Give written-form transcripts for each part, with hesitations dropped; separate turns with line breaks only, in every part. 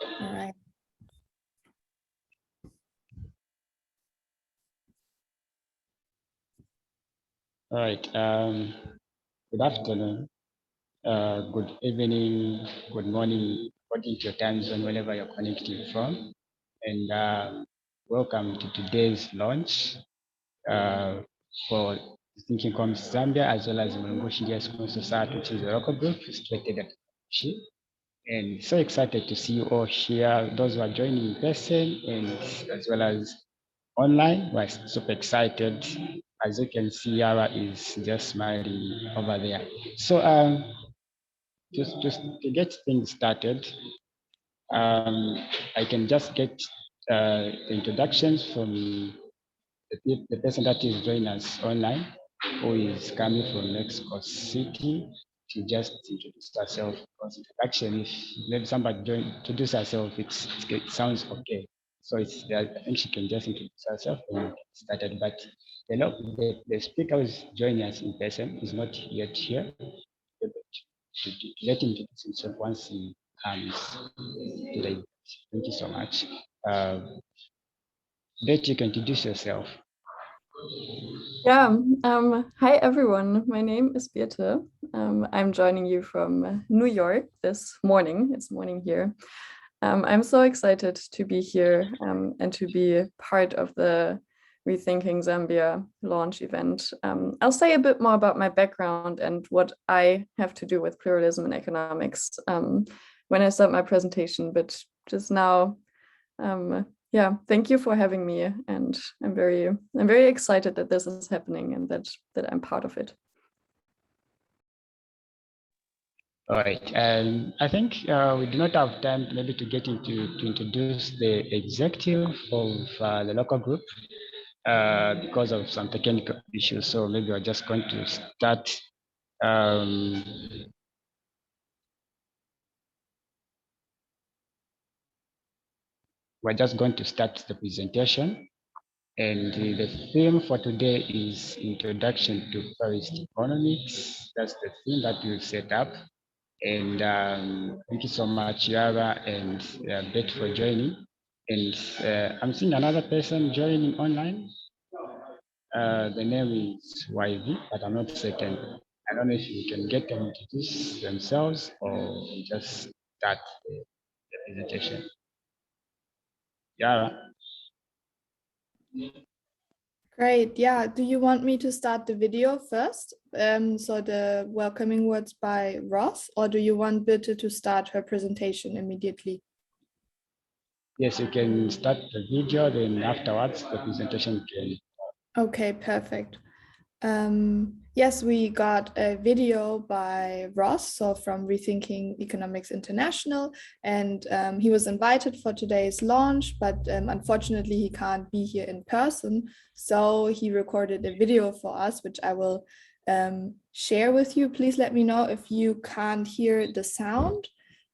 All right.
All right. Good afternoon, good evening, good morning, according to your time zone, wherever you're connecting from. And welcome to today's launch for Thinking Comes Zambia, as well as Mulungu School Society, which is a local group situated at Shi. And so excited to see you all here, those who are joining in person and as well as online. We're super excited. As you can see, Yara is just smiling over there. So just to get things started, I can just get the introductions from the person that is joining us online, who is coming from Mexico City, to just introduce herself. Because introduction, if maybe somebody introduce herself, it sounds okay. So I think she can just introduce herself and get started. But the speaker who is joining us in person is not yet here. To let him introduce himself once he comes to the event. Thank you so much. Bet you can introduce yourself.
Yeah, hi everyone. My name is Birte. I'm joining you from New York this morning. It's morning here. I'm so excited to be here and to be part of the Rethinking Zambia launch event. I'll say a bit more about my background and what I have to do with pluralism and economics when I start my presentation, but just now, yeah, thank you for having me, and I'm very excited that this is happening and that I'm part of it.
All right, I think we do not have time maybe to get into to introduce the executive of the local group because of some technical issues. So maybe we're just going to start. We're just going to start the presentation. And the theme for today is Introduction to Pluralist Economics. That's the theme that we've set up. And thank you so much, Yara and Bet, for joining. And I'm seeing another person joining online. The name is YV, but I'm not certain. I don't know if you can get them to introduce themselves or just start the presentation. Yara.
Great. Yeah. Do you want me to start the video first? So the welcoming words by Ross, or do you want Birte to start her presentation immediately?
Yes, you can start the video, then afterwards the presentation can.
Okay, perfect. Yes, we got a video by Ross, so from Rethinking Economics International, and he was invited for today's launch, but unfortunately he can't be here in person. So he recorded a video for us, which I will share with you. Please let me know if you can't hear the sound.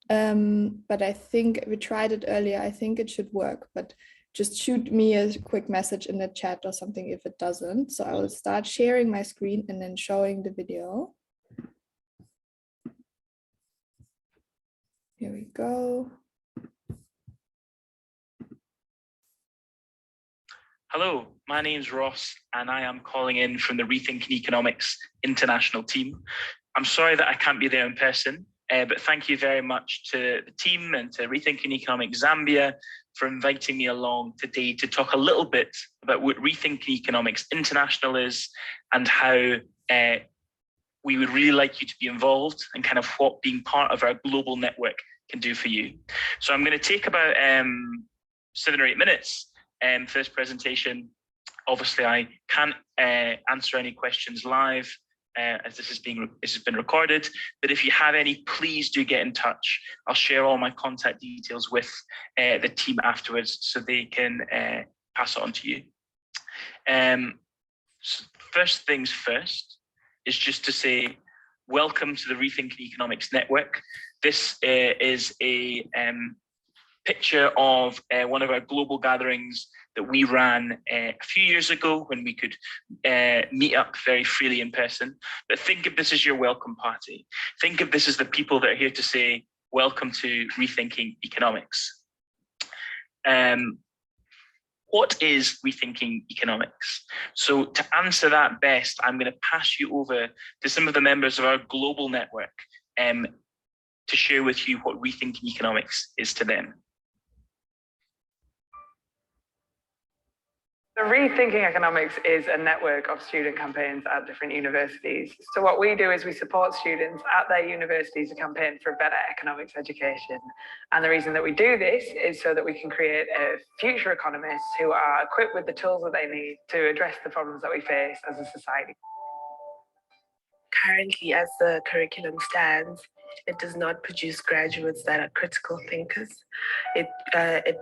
But I think we tried it earlier. I think it should work, but just shoot me a quick message in the chat or something if it doesn't. So I will start sharing my screen and then showing the video. Here we go.
Hello, my name's Ross, and I am calling in from the Rethinking Economics International team. I'm sorry that I can't be there in person, but thank you very much to the team and to Rethinking Economics Zambia for inviting me along today to talk a little bit about what Rethinking Economics International is and how we would really like you to be involved and kind of what being part of our global network can do for you. So I'm going to take about 7 or 8 minutes for this presentation. Obviously, I can't answer any questions live as this has been recorded, but if you have any, please do get in touch. I'll share all my contact details with the team afterwards so they can pass it on to you. So first things first is just to say welcome to the Rethinking Economics Network. This is a picture of one of our global gatherings that we ran a few years ago when we could meet up very freely in person. But think of this as your welcome party. Think of this as the people that are here to say, welcome to Rethinking Economics. What is Rethinking Economics? So to answer that best, I'm going to pass you over to some of the members of our global network to share with you what Rethinking Economics is to them.
So Rethinking Economics is a network of student campaigns at different universities. So what we do is we support students at their universities to campaign for a better economics education. And the reason that we do this is so that we can create future economists who are equipped with the tools that they need to address the problems that we face as a society.
Currently, as the curriculum stands, it does not produce graduates that are critical thinkers. It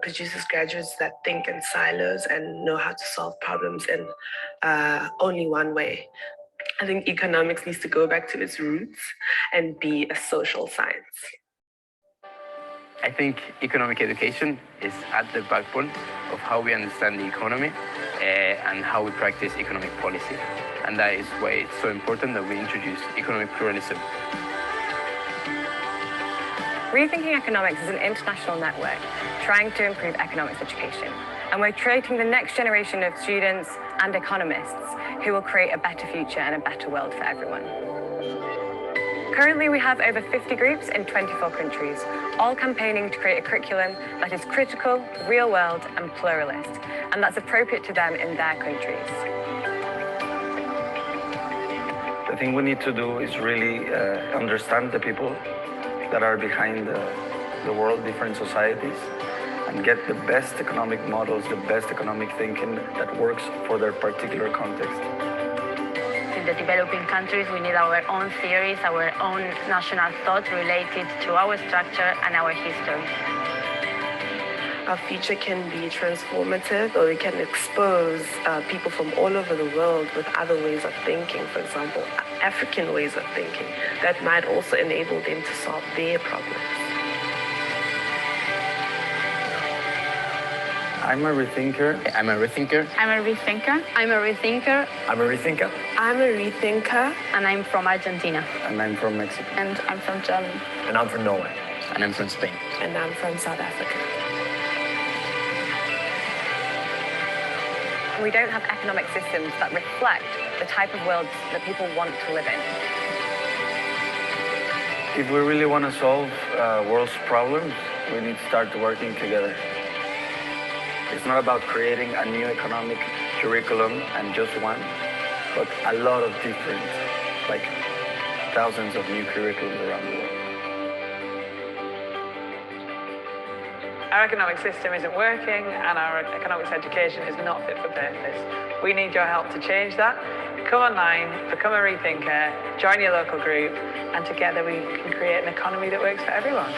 produces graduates that think in silos and know how to solve problems in only one way. I think economics needs to go back to its roots and be a social science.
I think economic education is at the backbone of how we understand the economy and how we practice economic policy. And that is why it's so important that we introduce economic pluralism.
Rethinking Economics is an international network trying to improve economics education. And we're creating the next generation of students and economists who will create a better future and a better world for everyone. Currently, we have over 50 groups in 24 countries, all campaigning to create a curriculum that is critical, real world, and pluralist, and that's appropriate to them in their countries.
The thing we need to do is really understand the people that are behind the world, different societies, and get the best economic models, the best economic thinking that works for their particular context.
In the developing countries, we need our own theories, our own national thought related to our structure and our history.
Our future can be transformative, or we can expose people from all over the world with other ways of thinking, for example, African ways of thinking, that might also enable them to solve their problems.
I'm a rethinker.
I'm a rethinker.
I'm a rethinker.
I'm a rethinker.
I'm a rethinker.
I'm a rethinker.
And I'm from Argentina.
And I'm from Mexico.
And I'm from Germany.
And I'm from Norway.
And I'm from Spain.
And I'm from South Africa.
We don't have economic systems that reflect the type of world that people want to live in.
If we really want to solve world's problems, we need to start working together. It's not about creating a new economic curriculum and just one, but a lot of different, like thousands of new curriculums around the world.
Our economic system isn't working and our economics education is not fit for purpose. We need your help to change that. Come online, become a rethinker, join your local group, and together we can create an economy that works for everyone.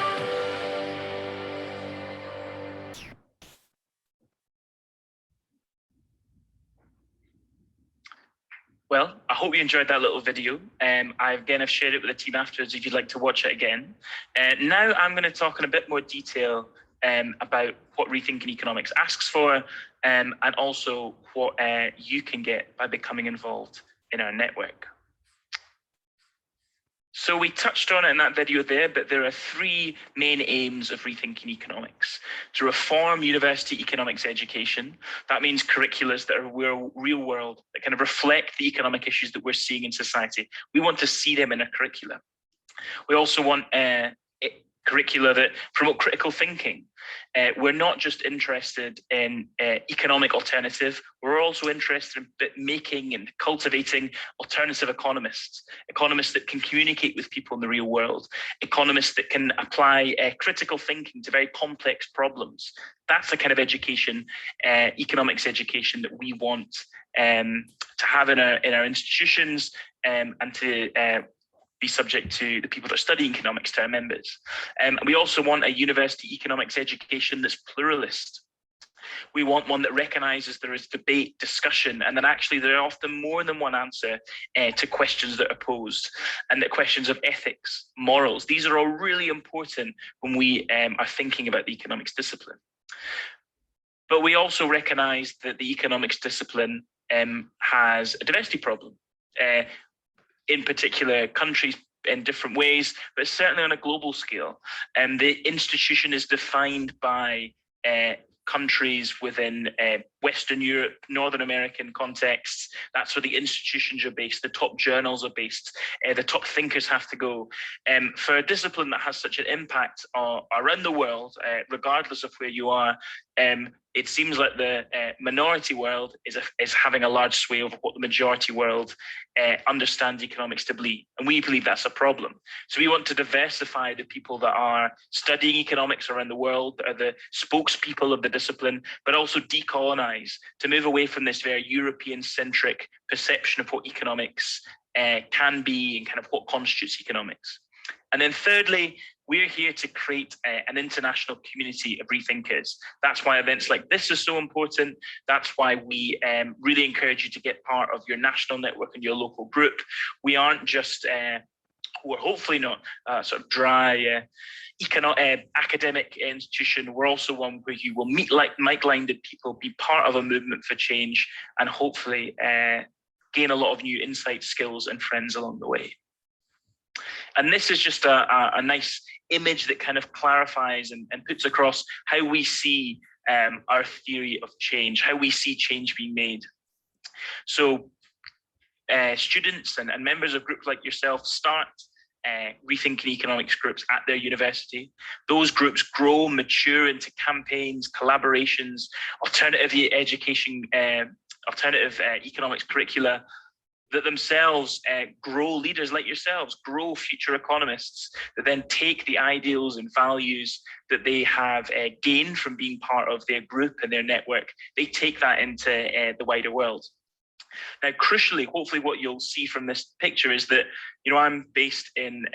Well, I hope you enjoyed that little video. I've shared it with the team afterwards if you'd like to watch it again. Now I'm going to talk in a bit more detail about what Rethinking Economics asks for, and also what you can get by becoming involved in our network. So we touched on it in that video there, but there are three main aims of Rethinking Economics. To reform university economics education. That means curriculums that are real world, that kind of reflect the economic issues that we're seeing in society. We want to see them in a curricula. We also want curricula that promote critical thinking. We're not just interested in economic alternative, we're also interested in making and cultivating alternative economists that can communicate with people in the real world, economists that can apply critical thinking to very complex problems. That's the kind of education, economics education, that we want to have in our institutions, and to be subject to the people that are studying economics, to our members. We also want a university economics education that's pluralist. We want one that recognises there is debate, discussion, and that actually there are often more than one answer to questions that are posed, and that questions of ethics, morals, these are all really important when we are thinking about the economics discipline. But we also recognise that the economics discipline has a diversity problem. In particular, countries in different ways, but certainly on a global scale. And the institution is defined by countries within Western Europe, Northern American contexts. That's where the institutions are based, the top journals are based, the top thinkers have to go. For a discipline that has such an impact around the world, regardless of where you are, it seems like the minority world is having a large sway over what the majority world understands economics to be. And we believe that's a problem. So we want to diversify the people that are studying economics around the world, that are the spokespeople of the discipline, but also decolonize, to move away from this very European-centric perception of what economics can be and kind of what constitutes economics. And then thirdly, we're here to create an international community of rethinkers. That's why events like this are so important. That's why we really encourage you to get part of your national network and your local group. We aren't just, we're hopefully not sort of dry academic institution. We're also one where you will meet like-minded people, be part of a movement for change, and hopefully gain a lot of new insight, skills, and friends along the way. And this is just a nice image that kind of clarifies and puts across how we see our theory of change, how we see change being made. So students and members of groups like yourself start Rethinking Economics groups at their university. Those groups grow, mature into campaigns, collaborations, alternative education, alternative economics curricula, that themselves grow leaders like yourselves, grow future economists, that then take the ideals and values that they have gained from being part of their group and their network, they take that into the wider world. Now, crucially, hopefully what you'll see from this picture is that, I'm based in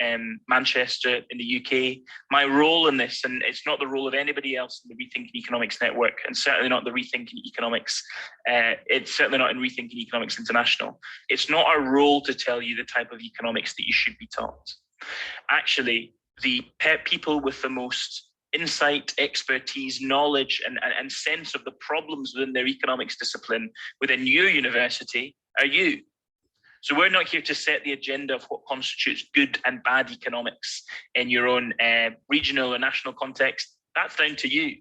Manchester in the UK. My role in this, and it's not the role of anybody else in the Rethinking Economics Network, and certainly not the Rethinking Economics, it's certainly not in Rethinking Economics International. It's not our role to tell you the type of economics that you should be taught. Actually, the people with the most insight, expertise, knowledge, and sense of the problems within their economics discipline within your university are you. So we're not here to set the agenda of what constitutes good and bad economics in your own regional or national context. That's down to you.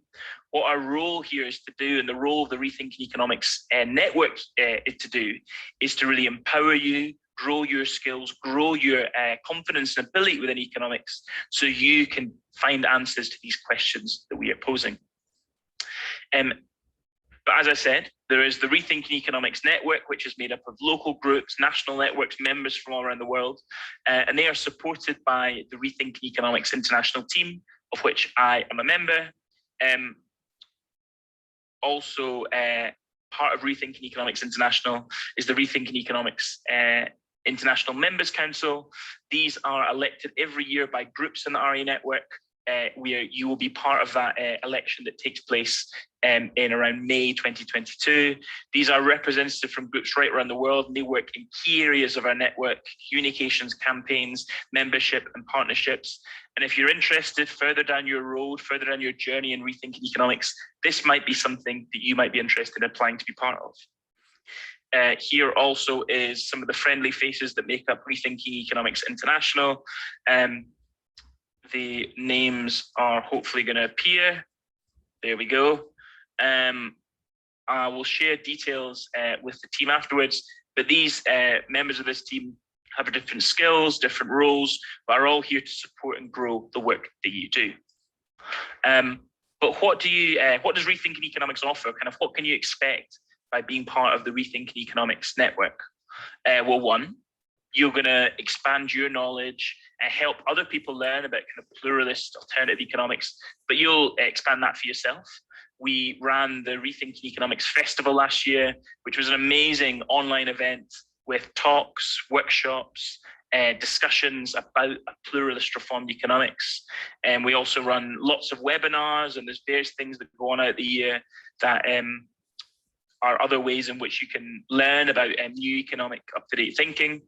What our role here is to do, and the role of the Rethinking Economics Network is to really empower you, grow your skills, grow your confidence and ability within economics, so you can find answers to these questions that we are posing. But as I said, there is the Rethinking Economics Network, which is made up of local groups, national networks, members from all around the world, and they are supported by the Rethinking Economics International team, of which I am a member. Also, part of Rethinking Economics International is the Rethinking Economics International Members Council. These are elected every year by groups in the RE network, where you will be part of that election that takes place in around May 2022. These are representatives from groups right around the world, and they work in key areas of our network: communications, campaigns, membership, and partnerships. And if you're interested further down your road, further down your journey in Rethinking Economics, this might be something that you might be interested in applying to be part of. Here also is some of the friendly faces that make up Rethinking Economics International. The names are hopefully going to appear. There we go. I will share details with the team afterwards, but these members of this team have different skills, different roles, but are all here to support and grow the work that you do. But what does Rethinking Economics offer? Kind of what can you expect by being part of the Rethinking Economics Network? Well, one, you're going to expand your knowledge and help other people learn about kind of pluralist alternative economics, but you'll expand that for yourself. We ran the Rethinking Economics Festival last year, which was an amazing online event with talks, workshops, discussions about a pluralist reformed economics. And we also run lots of webinars, and there's various things that go on out the year that are other ways in which you can learn about new economic up-to-date thinking.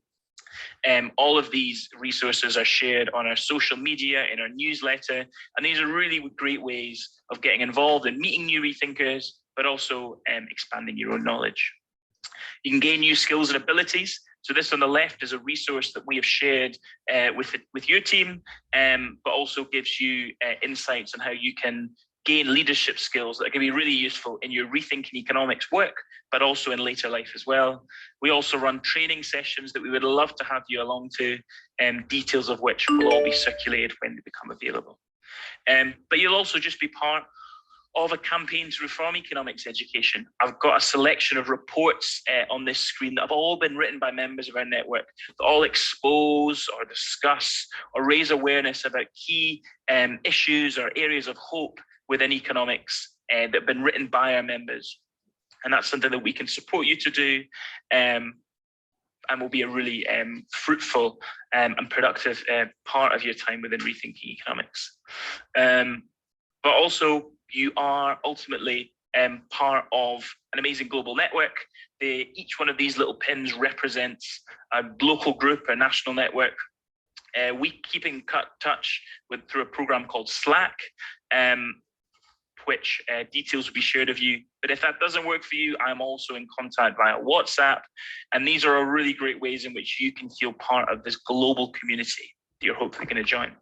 All of these resources are shared on our social media, in our newsletter, and these are really great ways of getting involved in meeting new rethinkers, but also expanding your own knowledge. You can gain new skills and abilities So this on the left is a resource that we have shared with your team, but also gives you insights on how you can gain leadership skills that can be really useful in your Rethinking Economics work, but also in later life as well. We also run training sessions that we would love to have you along to, details of which will all be circulated when they become available. But you'll also just be part of a campaign to reform economics education. I've got a selection of reports on this screen that have all been written by members of our network that all expose or discuss or raise awareness about key issues or areas of hope within economics that have been written by our members. And that's something that we can support you to do, and will be a really fruitful and productive part of your time within Rethinking Economics. But also, you are ultimately part of an amazing global network. Each one of these little pins represents a local group, a national network. We keep in touch through a program called Slack, which details will be shared of you. But if that doesn't work for you, I'm also in contact via WhatsApp. And these are really great ways in which you can feel part of this global community that you're hopefully going to join.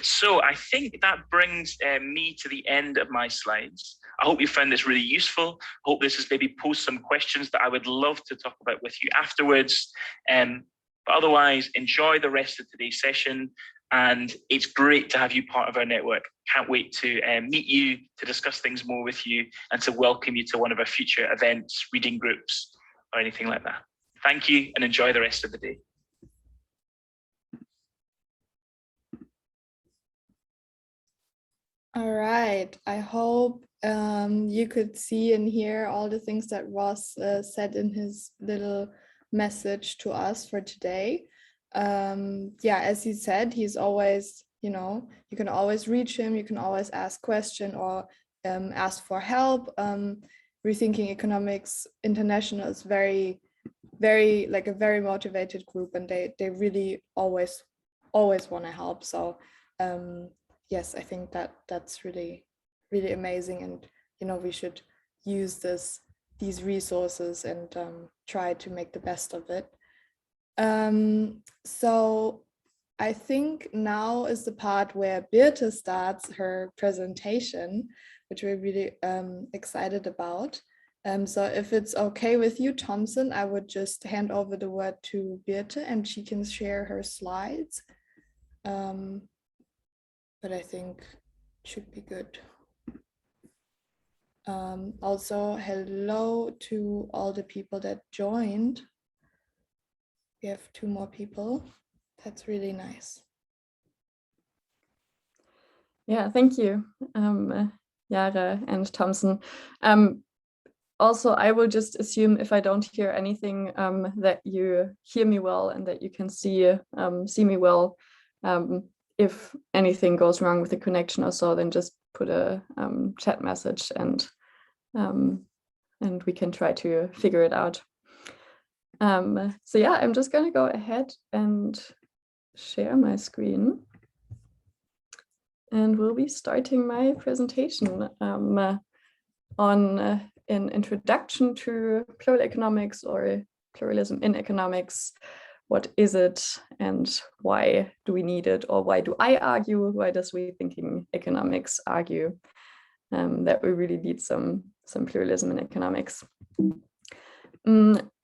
So I think that brings me to the end of my slides. I hope you found this really useful. I hope this has maybe posed some questions that I would love to talk about with you afterwards. But otherwise, enjoy the rest of today's session. And it's great to have you part of our network. Can't wait to meet you, to discuss things more with you, and to welcome you to one of our future events, reading groups, or anything like that. Thank you, and enjoy the rest of the day.
All right, I hope you could see and hear all the things that Ross said in his little message to us for today. Yeah, as he said, he's always, you can always reach him, you can always ask question or ask for help. Rethinking Economics International is very a very motivated group, and they really always want to help. So yes, I think that's really amazing, and we should use these resources and try to make the best of it. So I think now is the part where Birte starts her presentation, which we're really excited about. So if it's okay with you, Thompson, I would just hand over the word to Birte and she can share her slides. But I think it should be good. Also, hello to all the people that joined. We have 2 more people. That's really nice.
Yeah, thank you, Yara and Thompson. Also, I will just assume if I don't hear anything that you hear me well and that you can see me well. If anything goes wrong with the connection or so, then just put a chat message and we can try to figure it out. So yeah, I'm just going to go ahead and share my screen. And we'll be starting my presentation on an introduction to plural economics or pluralism in economics. What is it and why do we need it, or why do I argue, why does Rethinking Economics argue that we really need some pluralism in economics?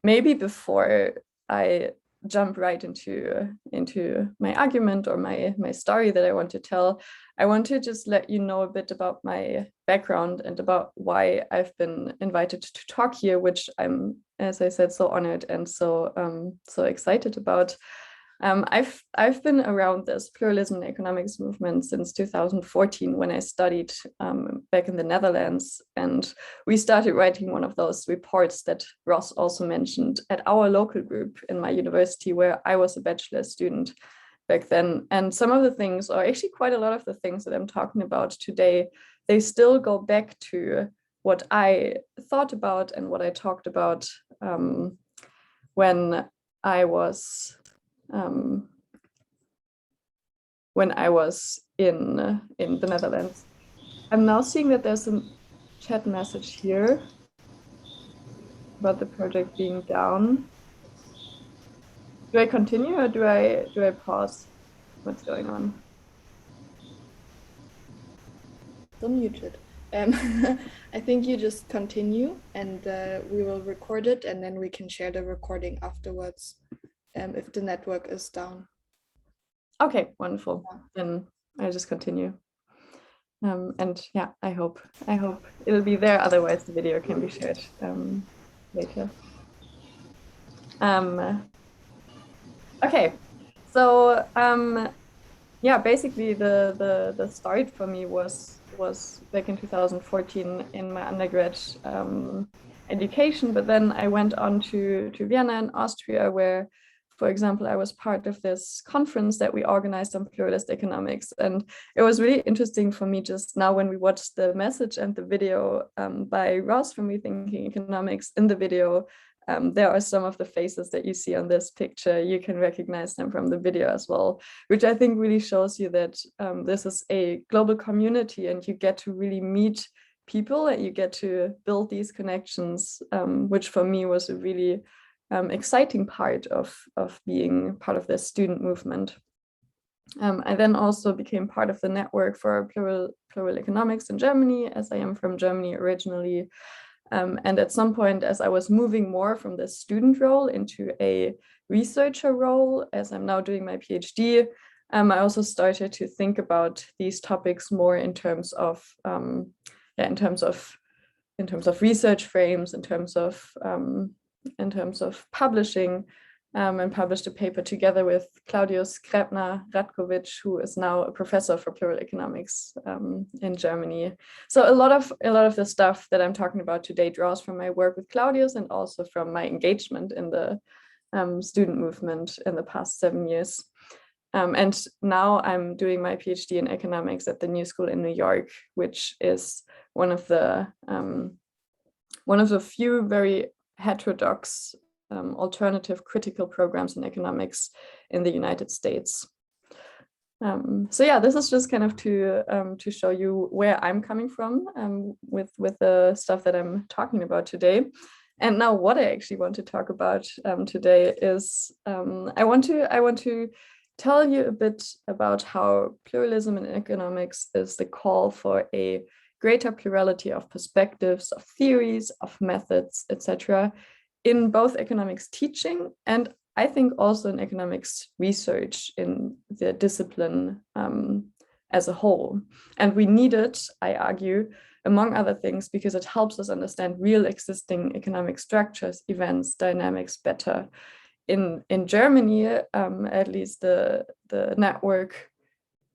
Maybe before I jump right into my argument or my story that I want to tell, I want to just let you know a bit about my background and about why I've been invited to talk here, which I'm, as I said, so honored and so excited about. I've been around this pluralism in economics movement since 2014 when I studied back in the Netherlands, and we started writing one of those reports that Ross also mentioned at our local group in my university where I was a bachelor student back then. And some of the things, or actually quite a lot of the things that I'm talking about today, they still go back to what I thought about and what I talked about when I was in the Netherlands. I'm now seeing that there's a chat message here about the project being down. Do I continue or do I pause? What's going on?
Still muted. I think you just continue, and we will record it, and then we can share the recording afterwards if the network is down.
Okay, wonderful. Then I just continue. And yeah, I hope it'll be there. Otherwise, the video can be shared later. Okay, so yeah, basically the start for me was back in 2014 in my undergrad education, but then I went on to Vienna in Austria, where, for example, I was part of this conference that we organized on pluralist economics. And it was really interesting for me just now when we watched the message and the video by Ross from Rethinking Economics. In the video, there are some of the faces that you see on this picture. You can recognize them from the video as well, which I think really shows you that this is a global community and you get to really meet people and you get to build these connections, which for me was a really exciting part of being part of this student movement. I then also became part of the network for plural economics in Germany, as I am from Germany originally. And at some point, as I was moving more from the student role into a researcher role, as I'm now doing my PhD, I also started to think about these topics more in terms of research frames, in terms of publishing, and published a paper together with Claudius Gräbner-Radkowicz, who is now a professor for plural economics in Germany. So a lot of the stuff that I'm talking about today draws from my work with Claudius and also from my engagement in the student movement in the past 7 years. And now I'm doing my PhD in economics at the New School in New York, which is one of the few very heterodox alternative critical programs in economics in the United States. So yeah, this is just kind of to show you where I'm coming from with the stuff that I'm talking about today. And now what I actually want to talk about today is I want to tell you a bit about how pluralism in economics is the call for a greater plurality of perspectives, of theories, of methods, etc., in both economics teaching and I think also in economics research in the discipline as a whole. And we need it, I argue, among other things, because it helps us understand real existing economic structures, events, dynamics better. In Germany, at least the network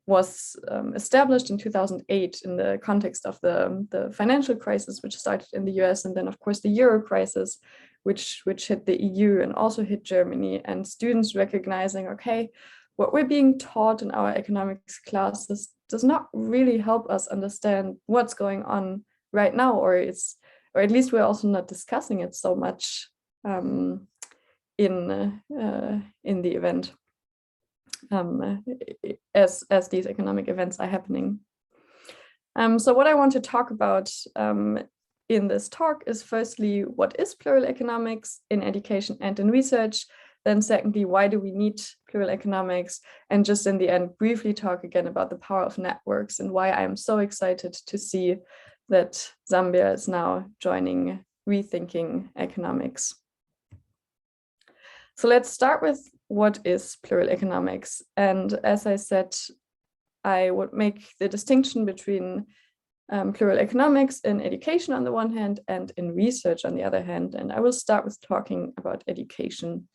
was established in 2008 in the context of the financial crisis, which started in the US, and then of course the Euro crisis, which hit the EU and also hit Germany, and students recognizing, okay, what we're being taught in our economics classes does not really help us understand what's going on right now, or at least we're also not discussing it so much in the event as these economic events are happening. So what I want to talk about in this talk is firstly, what is plural economics in education and in research? Then secondly, why do we need plural economics? And just in the end, briefly talk again about the power of networks and why I am so excited to see that Zambia is now joining Rethinking Economics. So let's start with what is plural economics. And as I said, I would make the distinction between plural economics in education on the one hand and in research on the other hand. And I will start with talking about education.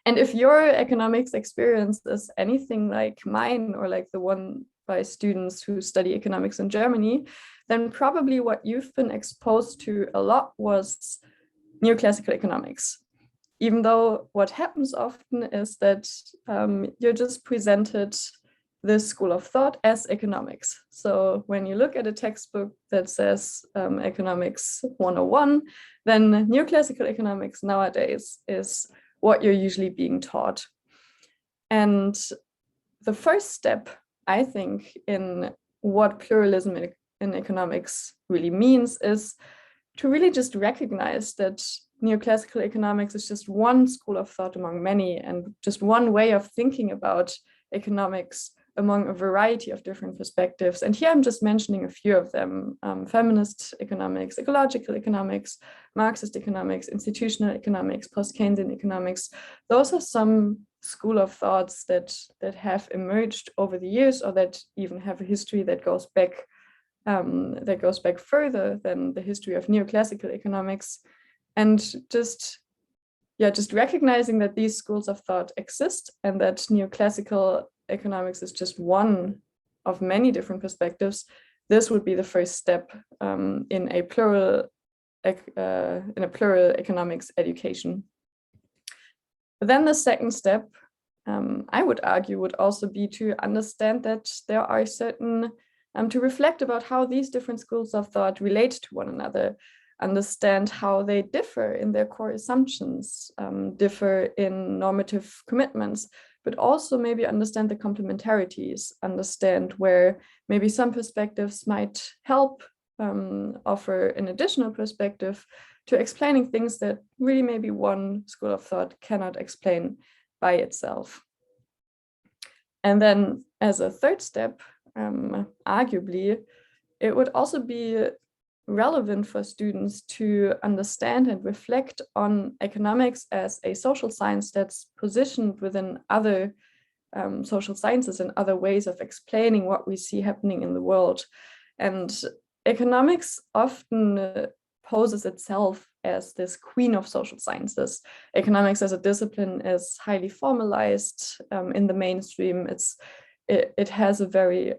And if your economics experience is anything like mine or like the one by students who study economics in Germany, then probably what you've been exposed to a lot was neoclassical economics. Even though what happens often is that you're just presented this school of thought as economics. So when you look at a textbook that says economics 101, then neoclassical economics nowadays is what you're usually being taught. And the first step, I think, in what pluralism in economics really means is to really just recognize that neoclassical economics is just one school of thought among many, and just one way of thinking about economics among a variety of different perspectives. And here I'm just mentioning a few of them: feminist economics, ecological economics, Marxist economics, institutional economics, post-Keynesian economics. Those are some school of thoughts that have emerged over the years, or that even have a history that goes back further than the history of neoclassical economics. And just recognizing that these schools of thought exist, and that neoclassical economics is just one of many different perspectives, this would be the first step in a plural economics education. But then the second step, I would argue, would also be to understand that there are certain, to reflect about how these different schools of thought relate to one another, understand how they differ in their core assumptions, differ in normative commitments, but also maybe understand the complementarities, understand where maybe some perspectives might help offer an additional perspective to explaining things that really maybe one school of thought cannot explain by itself. And then as a third step, arguably, it would also be relevant for students to understand and reflect on economics as a social science that's positioned within other social sciences and other ways of explaining what we see happening in the world. And economics often poses itself as this queen of social sciences. Economics as a discipline is highly formalized in the mainstream. It has a very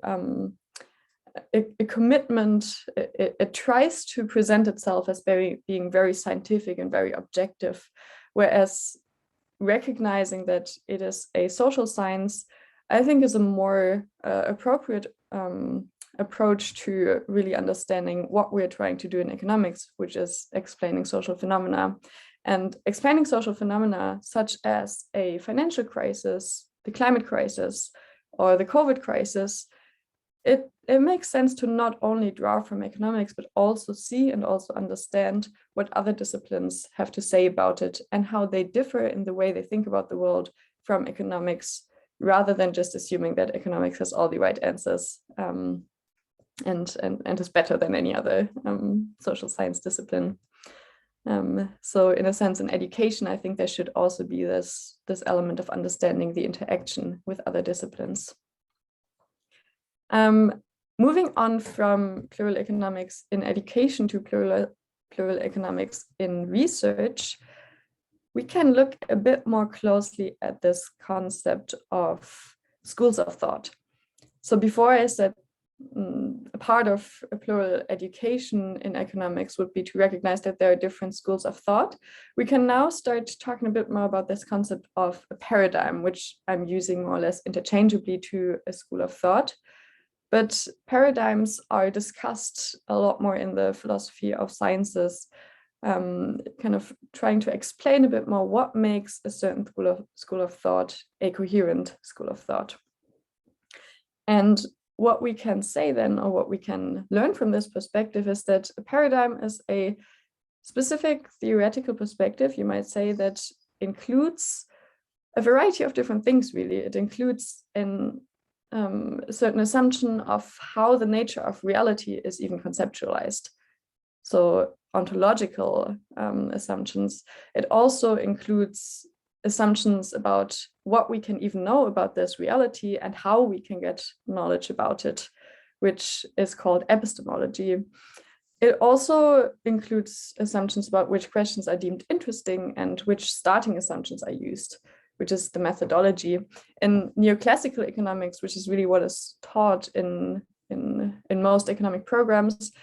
a commitment. It tries to present itself as being very scientific and very objective, whereas recognizing that it is a social science, I think, is a more appropriate approach to really understanding what we're trying to do in economics, which is explaining social phenomena. And explaining social phenomena such as a financial crisis, the climate crisis, or the COVID crisis, it makes sense to not only draw from economics, but also see and also understand what other disciplines have to say about it and how they differ in the way they think about the world from economics, rather than just assuming that economics has all the right answers and is better than any other social science discipline. So in a sense, in education, I think there should also be this element of understanding the interaction with other disciplines. Moving on from plural economics in education to plural economics in research, we can look a bit more closely at this concept of schools of thought. So before I said a part of a plural education in economics would be to recognize that there are different schools of thought. We can now start talking a bit more about this concept of a paradigm, which I'm using more or less interchangeably to a school of thought. But paradigms are discussed a lot more in the philosophy of sciences, kind of trying to explain a bit more what makes a certain school of thought a coherent school of thought. And what we can say then, or what we can learn from this perspective, is that a paradigm is a specific theoretical perspective, you might say, that includes a variety of different things, really. It includes a certain assumption of how the nature of reality is even conceptualized. So ontological assumptions. It also includes assumptions about what we can even know about this reality and how we can get knowledge about it, which is called epistemology. It also includes assumptions about which questions are deemed interesting and which starting assumptions are used, which is the methodology. In neoclassical economics, which is really what is taught in most economic programs,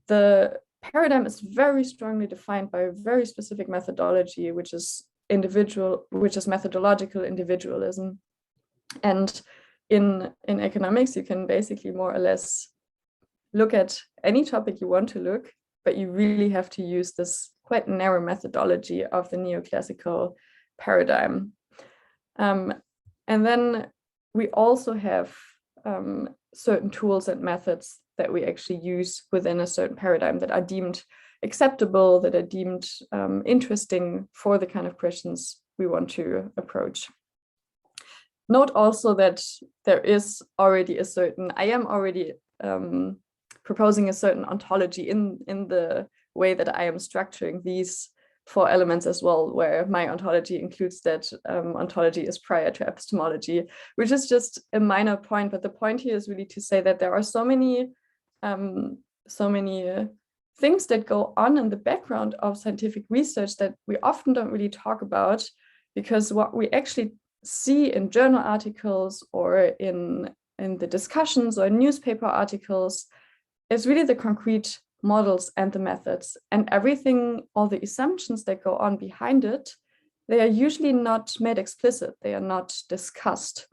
the paradigm is very strongly defined by a very specific methodology, which is methodological individualism. And in economics, you can basically more or less look at any topic you want to look, but you really have to use this quite narrow methodology of the neoclassical paradigm. And then we also have certain tools and methods that we actually use within a certain paradigm that are deemed acceptable, that are deemed interesting for the kind of questions we want to approach. Note also that there is already I am already proposing a certain ontology in the way that I am structuring these 4 elements as well, where my ontology includes that ontology is prior to epistemology, which is just a minor point. But the point here is really to say that there are so many things that go on in the background of scientific research that we often don't really talk about, because what we actually see in journal articles or in the discussions or newspaper articles is really the concrete models and the methods, and everything, all the assumptions that go on behind it, they are usually not made explicit, they are not discussed.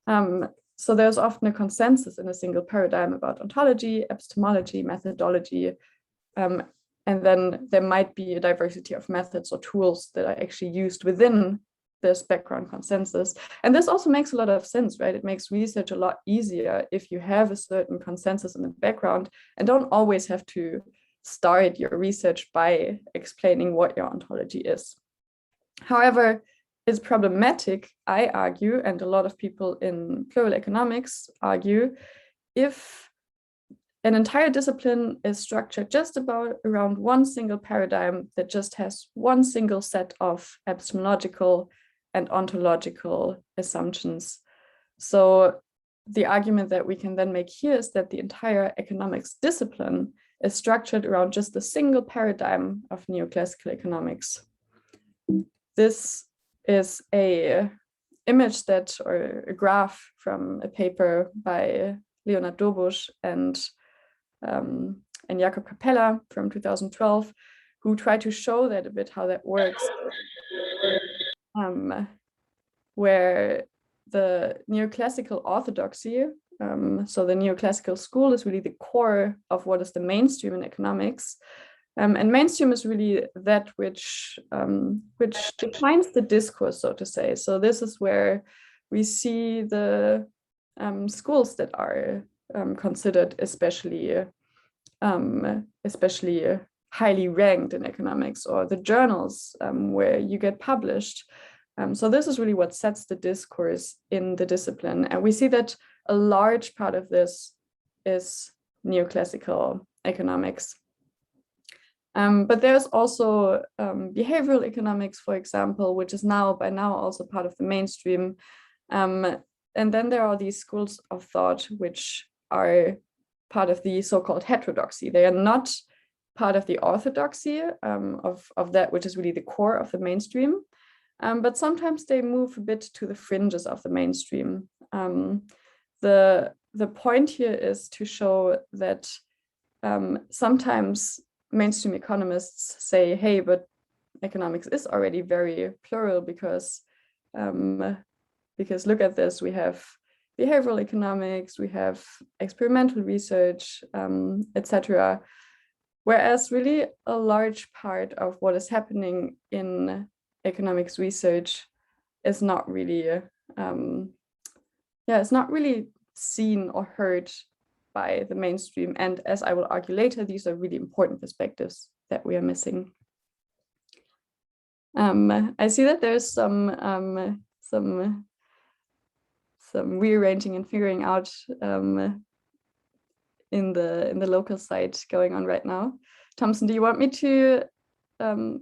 So there's often a consensus in a single paradigm about ontology, epistemology, methodology, and then there might be a diversity of methods or tools that are actually used within this background consensus. And this also makes a lot of sense, right? It makes research a lot easier if you have a certain consensus in the background and don't always have to start your research by explaining what your ontology is. However, it's problematic, I argue, and a lot of people in plural economics argue, if an entire discipline is structured just around one single paradigm that just has one single set of epistemological and ontological assumptions. So the argument that we can then make here is that the entire economics discipline is structured around just a single paradigm of neoclassical economics. This is a image or a graph from a paper by Leonard Dobusch and Jakob Capella from 2012, who tried to show that a bit how that works, where the neoclassical orthodoxy, so the neoclassical school, is really the core of what is the mainstream in economics. And mainstream is really that which defines the discourse, so to say. So this is where we see the schools that are considered especially highly ranked in economics, or the journals where you get published. So this is really what sets the discourse in the discipline. And we see that a large part of this is neoclassical economics. But there's also behavioral economics, for example, which is by now also part of the mainstream. And then there are these schools of thought which are part of the so-called heterodoxy. They are not part of the orthodoxy of that which is really the core of the mainstream. But sometimes they move a bit to the fringes of the mainstream. The point here is to show that sometimes mainstream economists say, hey, but economics is already very plural because look at this, we have behavioral economics, we have experimental research, etc. Whereas really a large part of what is happening in economics research is not really, it's not really seen or heard by the mainstream. And as I will argue later, these are really important perspectives that we are missing. I see that there's some rearranging and figuring out in the local site going on right now. Thompson, do you want me to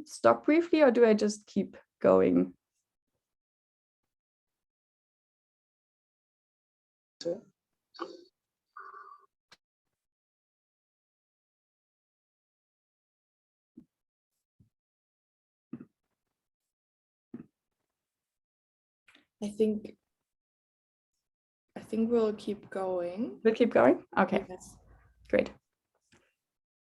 stop briefly, or do I just keep going?
I think we'll keep going.
We'll keep going? Okay,
Yes.
Great.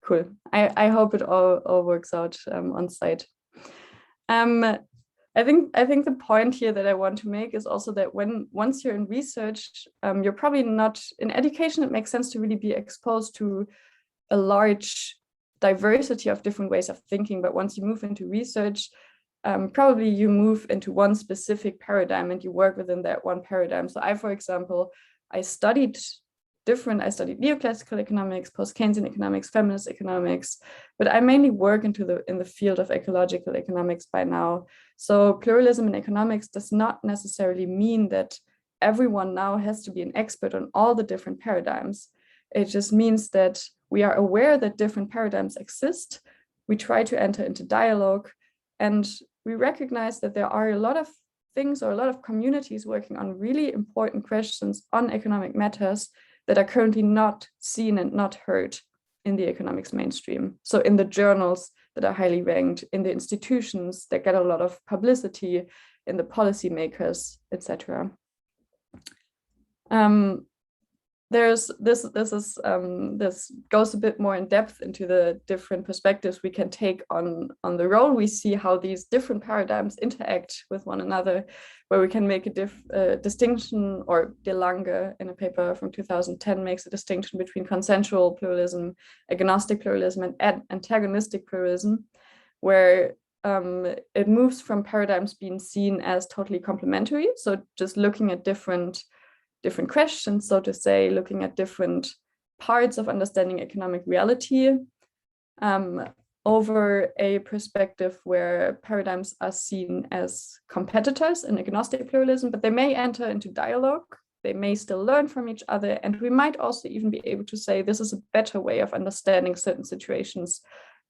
Cool. I hope it all works out on site. I think the point here that I want to make is also that once you're in research, you're probably not in education. It makes sense to really be exposed to a large diversity of different ways of thinking. But once you move into research, probably you move into one specific paradigm and you work within that one paradigm. So for example, I studied different. I studied neoclassical economics, post-Keynesian economics, feminist economics, but I mainly work in the field of ecological economics by now. So pluralism in economics does not necessarily mean that everyone now has to be an expert on all the different paradigms. It just means that we are aware that different paradigms exist. We try to enter into dialogue, and we recognize that there are a lot of things or a lot of communities working on really important questions on economic matters that are currently not seen and not heard in the economics mainstream. So in the journals that are highly ranked, in the institutions that get a lot of publicity, in the policymakers, etc. This goes a bit more in depth into the different perspectives we can take on the role we see how these different paradigms interact with one another, where we can make a distinction, or De Lange in a paper from 2010 makes a distinction between consensual pluralism, agnostic pluralism, and antagonistic pluralism, where it moves from paradigms being seen as totally complementary, so just looking at different questions, so to say, looking at different parts of understanding economic reality, over a perspective where paradigms are seen as competitors in agnostic pluralism, but they may enter into dialogue, they may still learn from each other, and we might also even be able to say this is a better way of understanding certain situations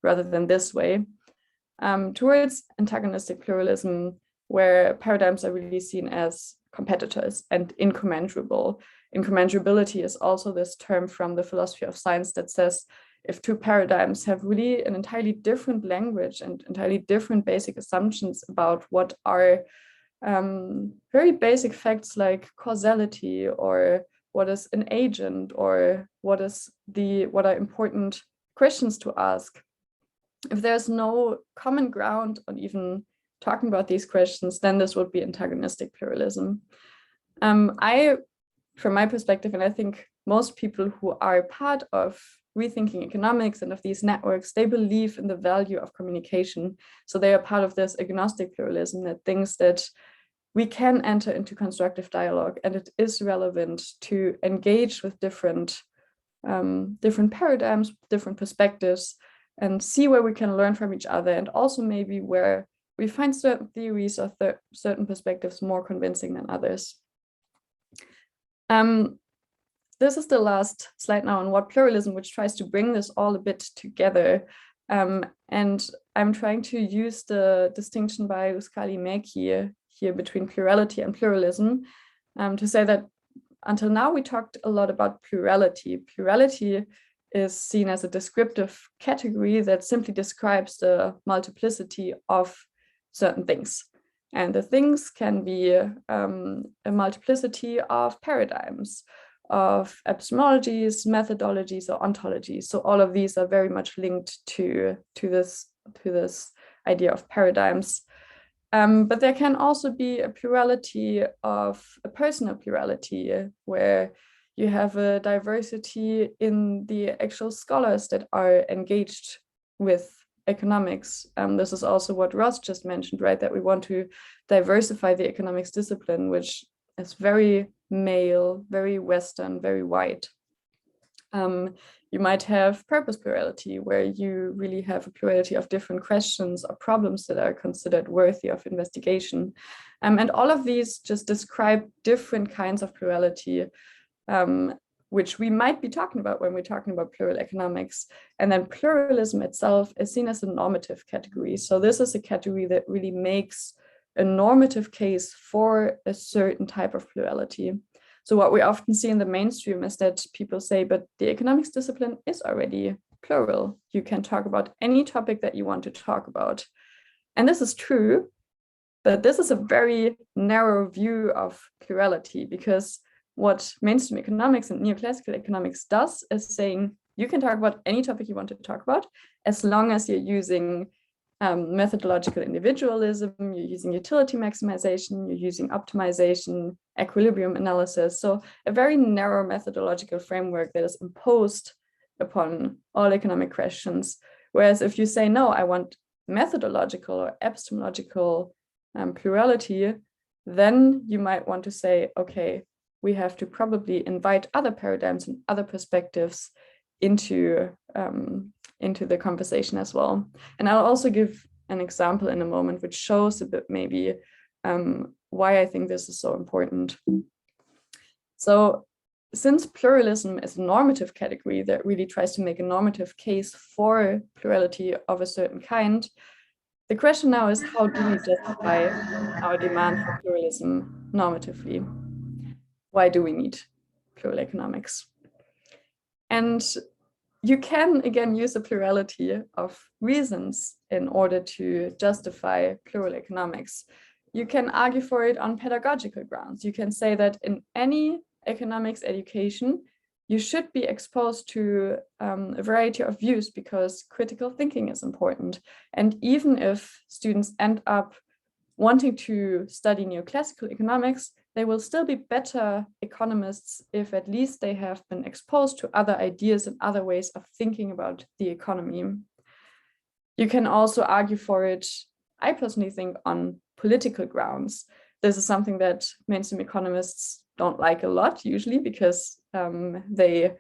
rather than this way, towards antagonistic pluralism, where paradigms are really seen as competitors and incommensurable. Incommensurability is also this term from the philosophy of science that says if two paradigms have really an entirely different language and entirely different basic assumptions about what are very basic facts like causality, or what is an agent, or what are important questions to ask, if there's no common ground on even talking about these questions, then this would be antagonistic pluralism. From my perspective, and I think most people who are part of Rethinking Economics and of these networks, they believe in the value of communication. So they are part of this agnostic pluralism that thinks that we can enter into constructive dialogue, and it is relevant to engage with different paradigms, different perspectives, and see where we can learn from each other, and also maybe where we find certain theories or certain perspectives more convincing than others. This is the last slide now on what pluralism, which tries to bring this all a bit together. And I'm trying to use the distinction by Uskali-Meki here between plurality and pluralism to say that until now we talked a lot about plurality. Plurality is seen as a descriptive category that simply describes the multiplicity of certain things. And the things can be a multiplicity of paradigms, of epistemologies, methodologies, or ontologies. So all of these are very much linked to this idea of paradigms. But there can also be a plurality of a personal plurality, where you have a diversity in the actual scholars that are engaged with economics. This is also what Ross just mentioned, right? That we want to diversify the economics discipline, which is very male, very Western, very white. You might have purpose plurality, where you really have a plurality of different questions or problems that are considered worthy of investigation. And all of these just describe different kinds of plurality, which we might be talking about when we're talking about plural economics. And then pluralism itself is seen as a normative category. So this is a category that really makes a normative case for a certain type of plurality. So what we often see in the mainstream is that people say, but the economics discipline is already plural. You can talk about any topic that you want to talk about. And this is true, but this is a very narrow view of plurality, because what mainstream economics and neoclassical economics does is saying you can talk about any topic you want to talk about, as long as you're using methodological individualism, you're using utility maximization, you're using optimization, equilibrium analysis. So a very narrow methodological framework that is imposed upon all economic questions. Whereas if you say, no, I want methodological or epistemological plurality, then you might want to say, okay, we have to probably invite other paradigms and other perspectives into the conversation as well. And I'll also give an example in a moment, which shows a bit maybe why I think this is so important. So since pluralism is a normative category that really tries to make a normative case for plurality of a certain kind, the question now is, how do we justify our demand for pluralism normatively? Why do we need plural economics? And you can, again, use a plurality of reasons in order to justify plural economics. You can argue for it on pedagogical grounds. You can say that in any economics education, you should be exposed to a variety of views because critical thinking is important. And even if students end up wanting to study neoclassical economics, they will still be better economists if at least they have been exposed to other ideas and other ways of thinking about the economy. You can also argue for it, I personally think, on political grounds. This is something that mainstream economists don't like a lot usually, because they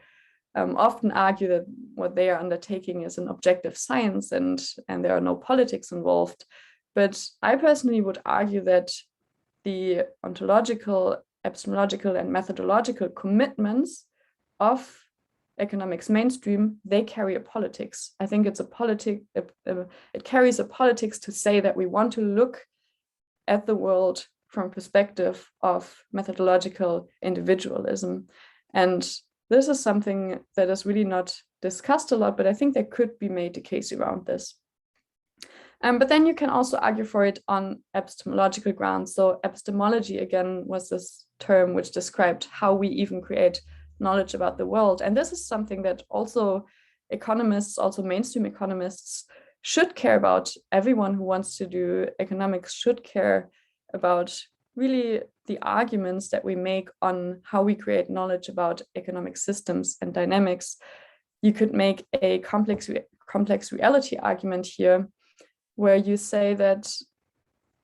often argue that what they are undertaking is an objective science and there are no politics involved. But I personally would argue that the ontological, epistemological, and methodological commitments of economics mainstream, they carry a politics. I think it's a politic, it carries a politics to say that we want to look at the world from perspective of methodological individualism. And this is something that is really not discussed a lot, but I think there could be made a case around this. But then you can also argue for it on epistemological grounds. So epistemology, again, was this term which described how we even create knowledge about the world. And this is something that also economists, also mainstream economists, should care about. Everyone who wants to do economics should care about really the arguments that we make on how we create knowledge about economic systems and dynamics. You could make a complex reality argument here, where you say that,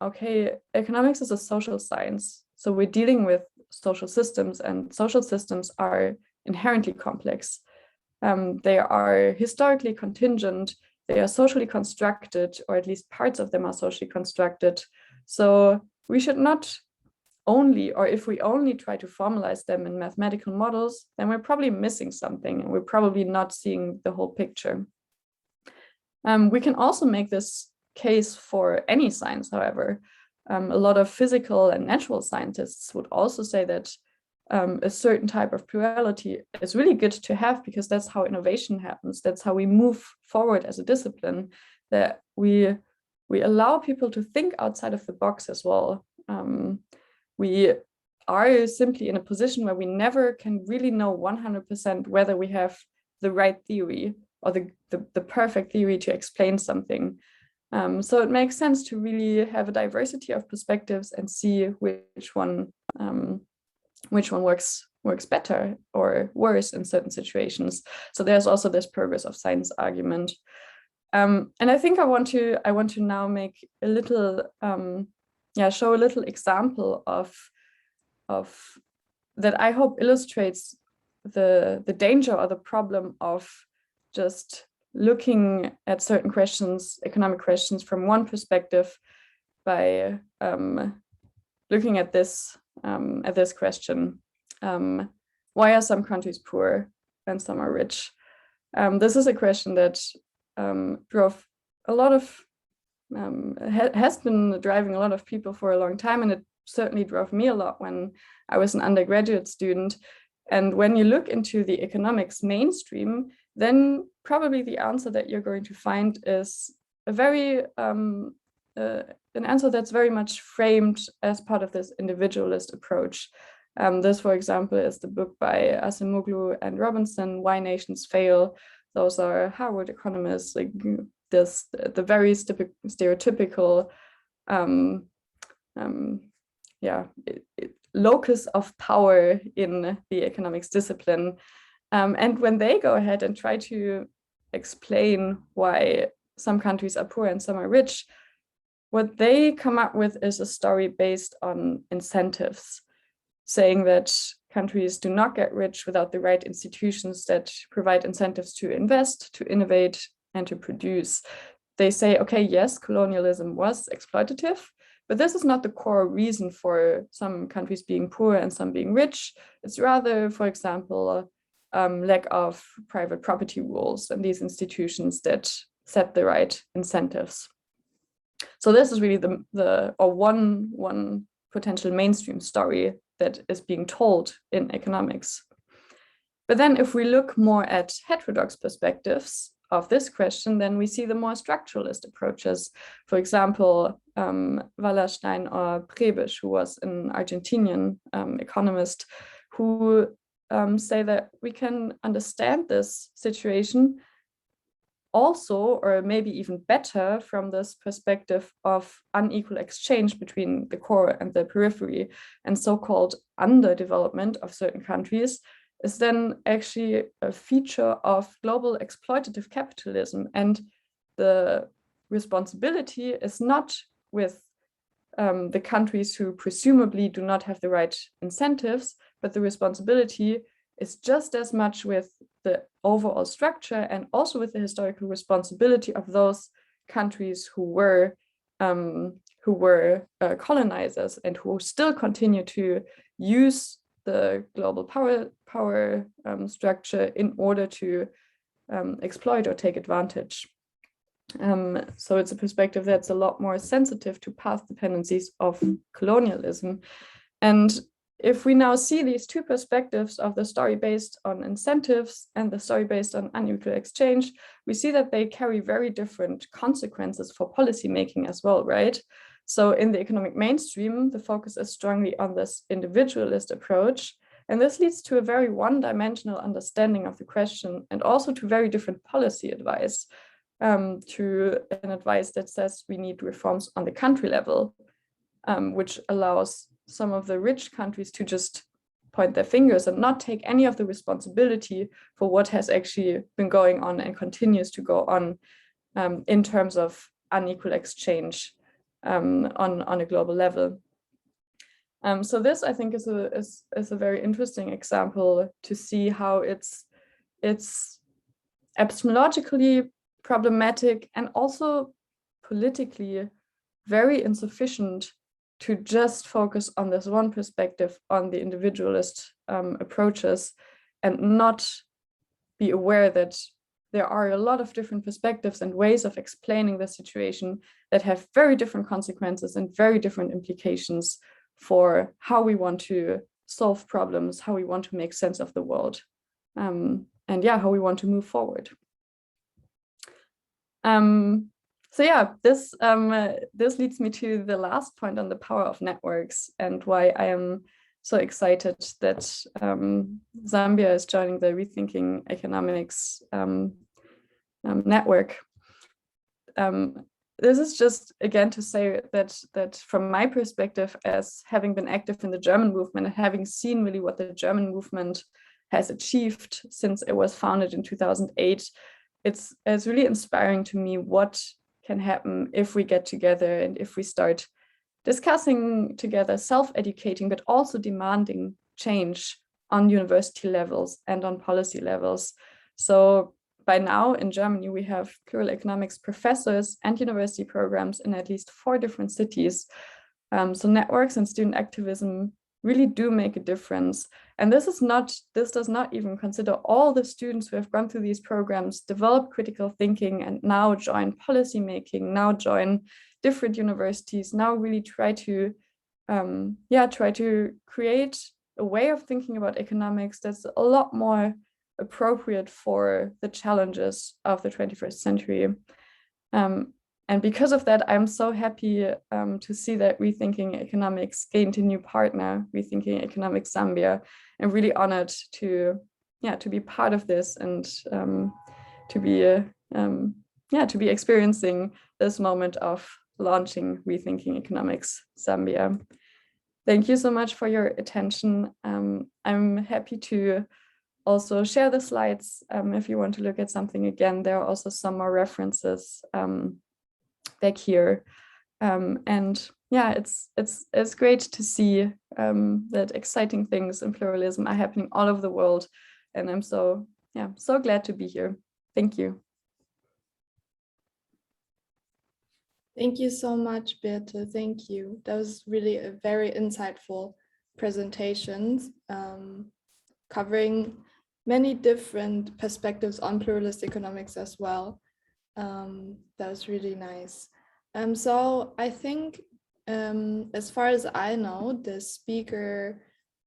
okay, economics is a social science. So we're dealing with social systems, and social systems are inherently complex. They are historically contingent, they are socially constructed, or at least parts of them are socially constructed. So we should not only, or if we only try to formalize them in mathematical models, then we're probably missing something, and we're probably not seeing the whole picture. We can also make this case for any science, however. A lot of physical and natural scientists would also say that a certain type of plurality is really good to have, because that's how innovation happens. That's how we move forward as a discipline, that we allow people to think outside of the box as well. We are simply in a position where we never can really know 100% whether we have the right theory or the perfect theory to explain something. So it makes sense to really have a diversity of perspectives and see which one works better or worse in certain situations. So there's also this purpose of science argument. And I think I want to now make a little show a little example of that I hope illustrates the danger or the problem of just looking at certain questions, economic questions, from one perspective by looking at this question: why are some countries poor and some are rich? This is a question that drove a lot of has been driving a lot of people for a long time, and it certainly drove me a lot when I was an undergraduate student. And when you look into the economics mainstream, then probably the answer that you're going to find is a very an answer that's very much framed as part of this individualist approach. This, for example, is the book by Acemoglu and Robinson, Why Nations Fail. Those are Harvard economists, like the very stereotypical locus of power in the economics discipline. And when they go ahead and try to explain why some countries are poor and some are rich, what they come up with is a story based on incentives, saying that countries do not get rich without the right institutions that provide incentives to invest, to innovate, and to produce. They say, okay, yes, colonialism was exploitative, but this is not the core reason for some countries being poor and some being rich. It's rather, for example, lack of private property rules and these institutions that set the right incentives. So this is really one potential mainstream story that is being told in economics. But then if we look more at heterodox perspectives of this question, then we see the more structuralist approaches. For example, Wallerstein or Prebisch, who was an Argentinian economist, who say that we can understand this situation also, or maybe even better, from this perspective of unequal exchange between the core and the periphery, and so-called underdevelopment of certain countries is then actually a feature of global exploitative capitalism. And the responsibility is not with the countries who presumably do not have the right incentives, but the responsibility is just as much with the overall structure and also with the historical responsibility of those countries who were colonizers and who still continue to use the global power structure in order to exploit or take advantage. So it's a perspective that's a lot more sensitive to past dependencies of colonialism. And if we now see these two perspectives of the story based on incentives and the story based on unequal exchange, we see that they carry very different consequences for policymaking as well, right? So in the economic mainstream, the focus is strongly on this individualist approach. And this leads to a very one-dimensional understanding of the question and also to very different policy advice, to an advice that says we need reforms on the country level, which allows some of the rich countries to just point their fingers and not take any of the responsibility for what has actually been going on and continues to go on in terms of unequal exchange on a global level. So this, I think, is a very interesting example to see how it's epistemologically problematic and also politically very insufficient to just focus on this one perspective, on the individualist approaches, and not be aware that there are a lot of different perspectives and ways of explaining the situation that have very different consequences and very different implications for how we want to solve problems, how we want to make sense of the world, and yeah, how we want to move forward. So yeah, this leads me to the last point on the power of networks and why I am so excited that Zambia is joining the Rethinking Economics network. This is just, again, to say that from my perspective, as having been active in the German movement and having seen really what the German movement has achieved since it was founded in 2008, it's really inspiring to me what can happen if we get together and if we start discussing together, self-educating, but also demanding change on university levels and on policy levels. So by now in Germany, we have plural economics professors and university programs in at least 4 different cities. So networks and student activism really do make a difference. And this does not even consider all the students who have gone through these programs, develop critical thinking, and now join policymaking, now join different universities, now really try to create a way of thinking about economics that's a lot more appropriate for the challenges of the 21st century. And because of that, I'm so happy to see that Rethinking Economics gained a new partner, Rethinking Economics Zambia. I'm really honored to be part of this and to be experiencing this moment of launching Rethinking Economics Zambia. Thank you so much for your attention. I'm happy to also share the slides if you want to look at something again. There are also some more references back here. And yeah, it's great to see that exciting things in pluralism are happening all over the world. And I'm so glad to be here. Thank you.
Thank you so much, Birte. Thank you. That was really a very insightful presentations, covering many different perspectives on pluralist economics as well. That was really nice. So I think, as far as I know, the speaker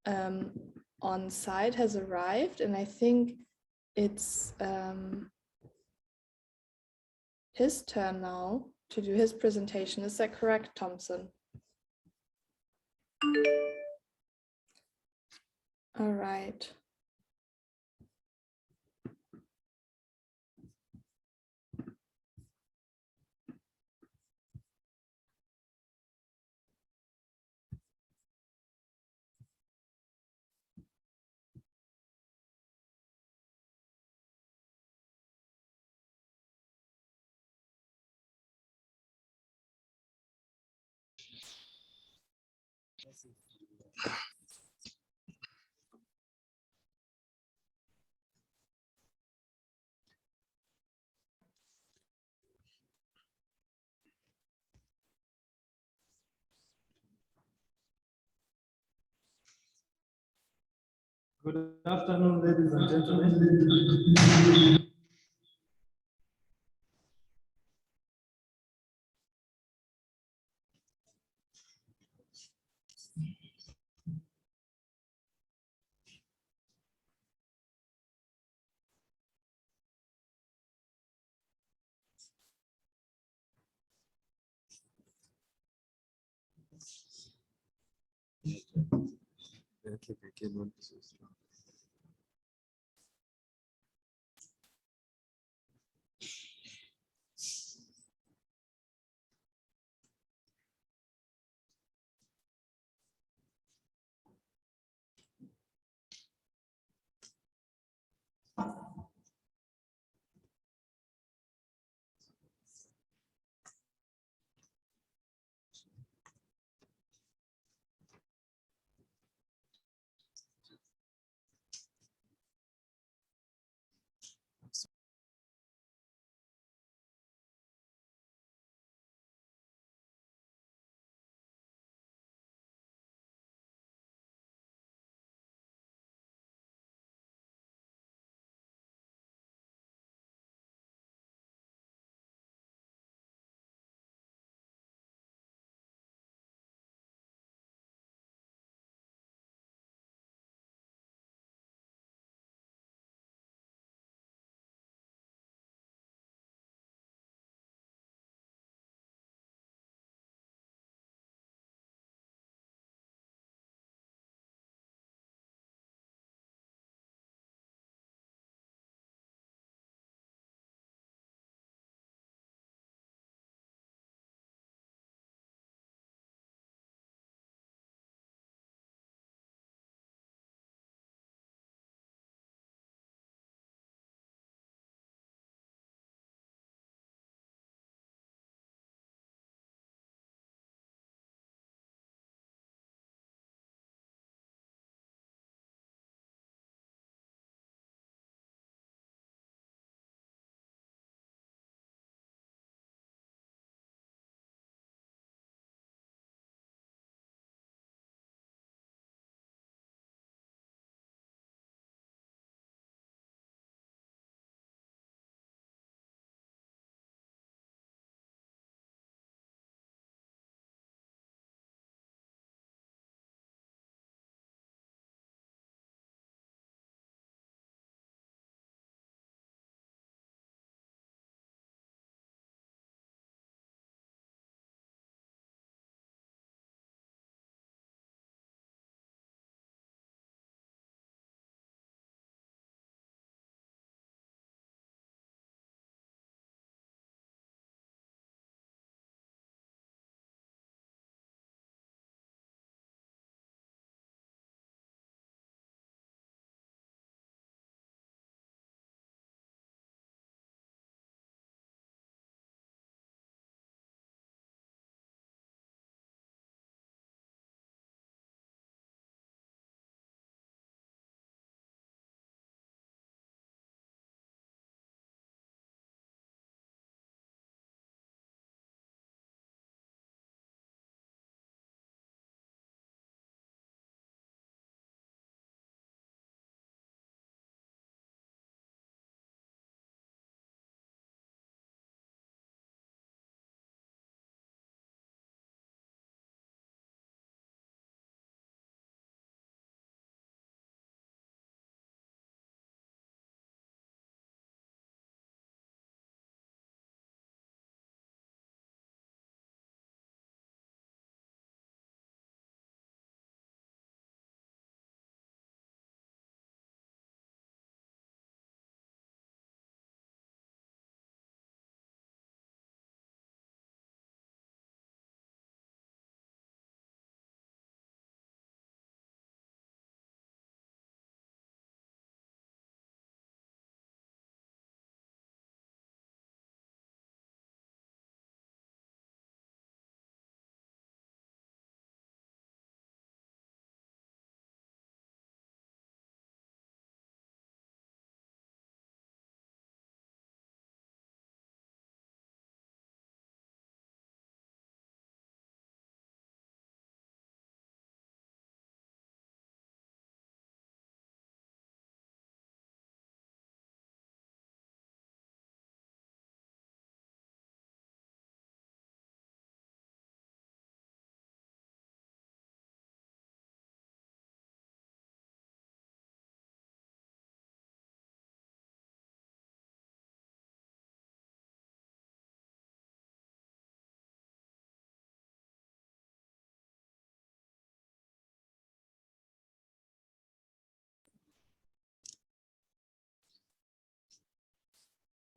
on site has arrived, and I think it's his turn now to do his presentation. Is that correct, Thompson? All right.
Good afternoon, ladies and gentlemen.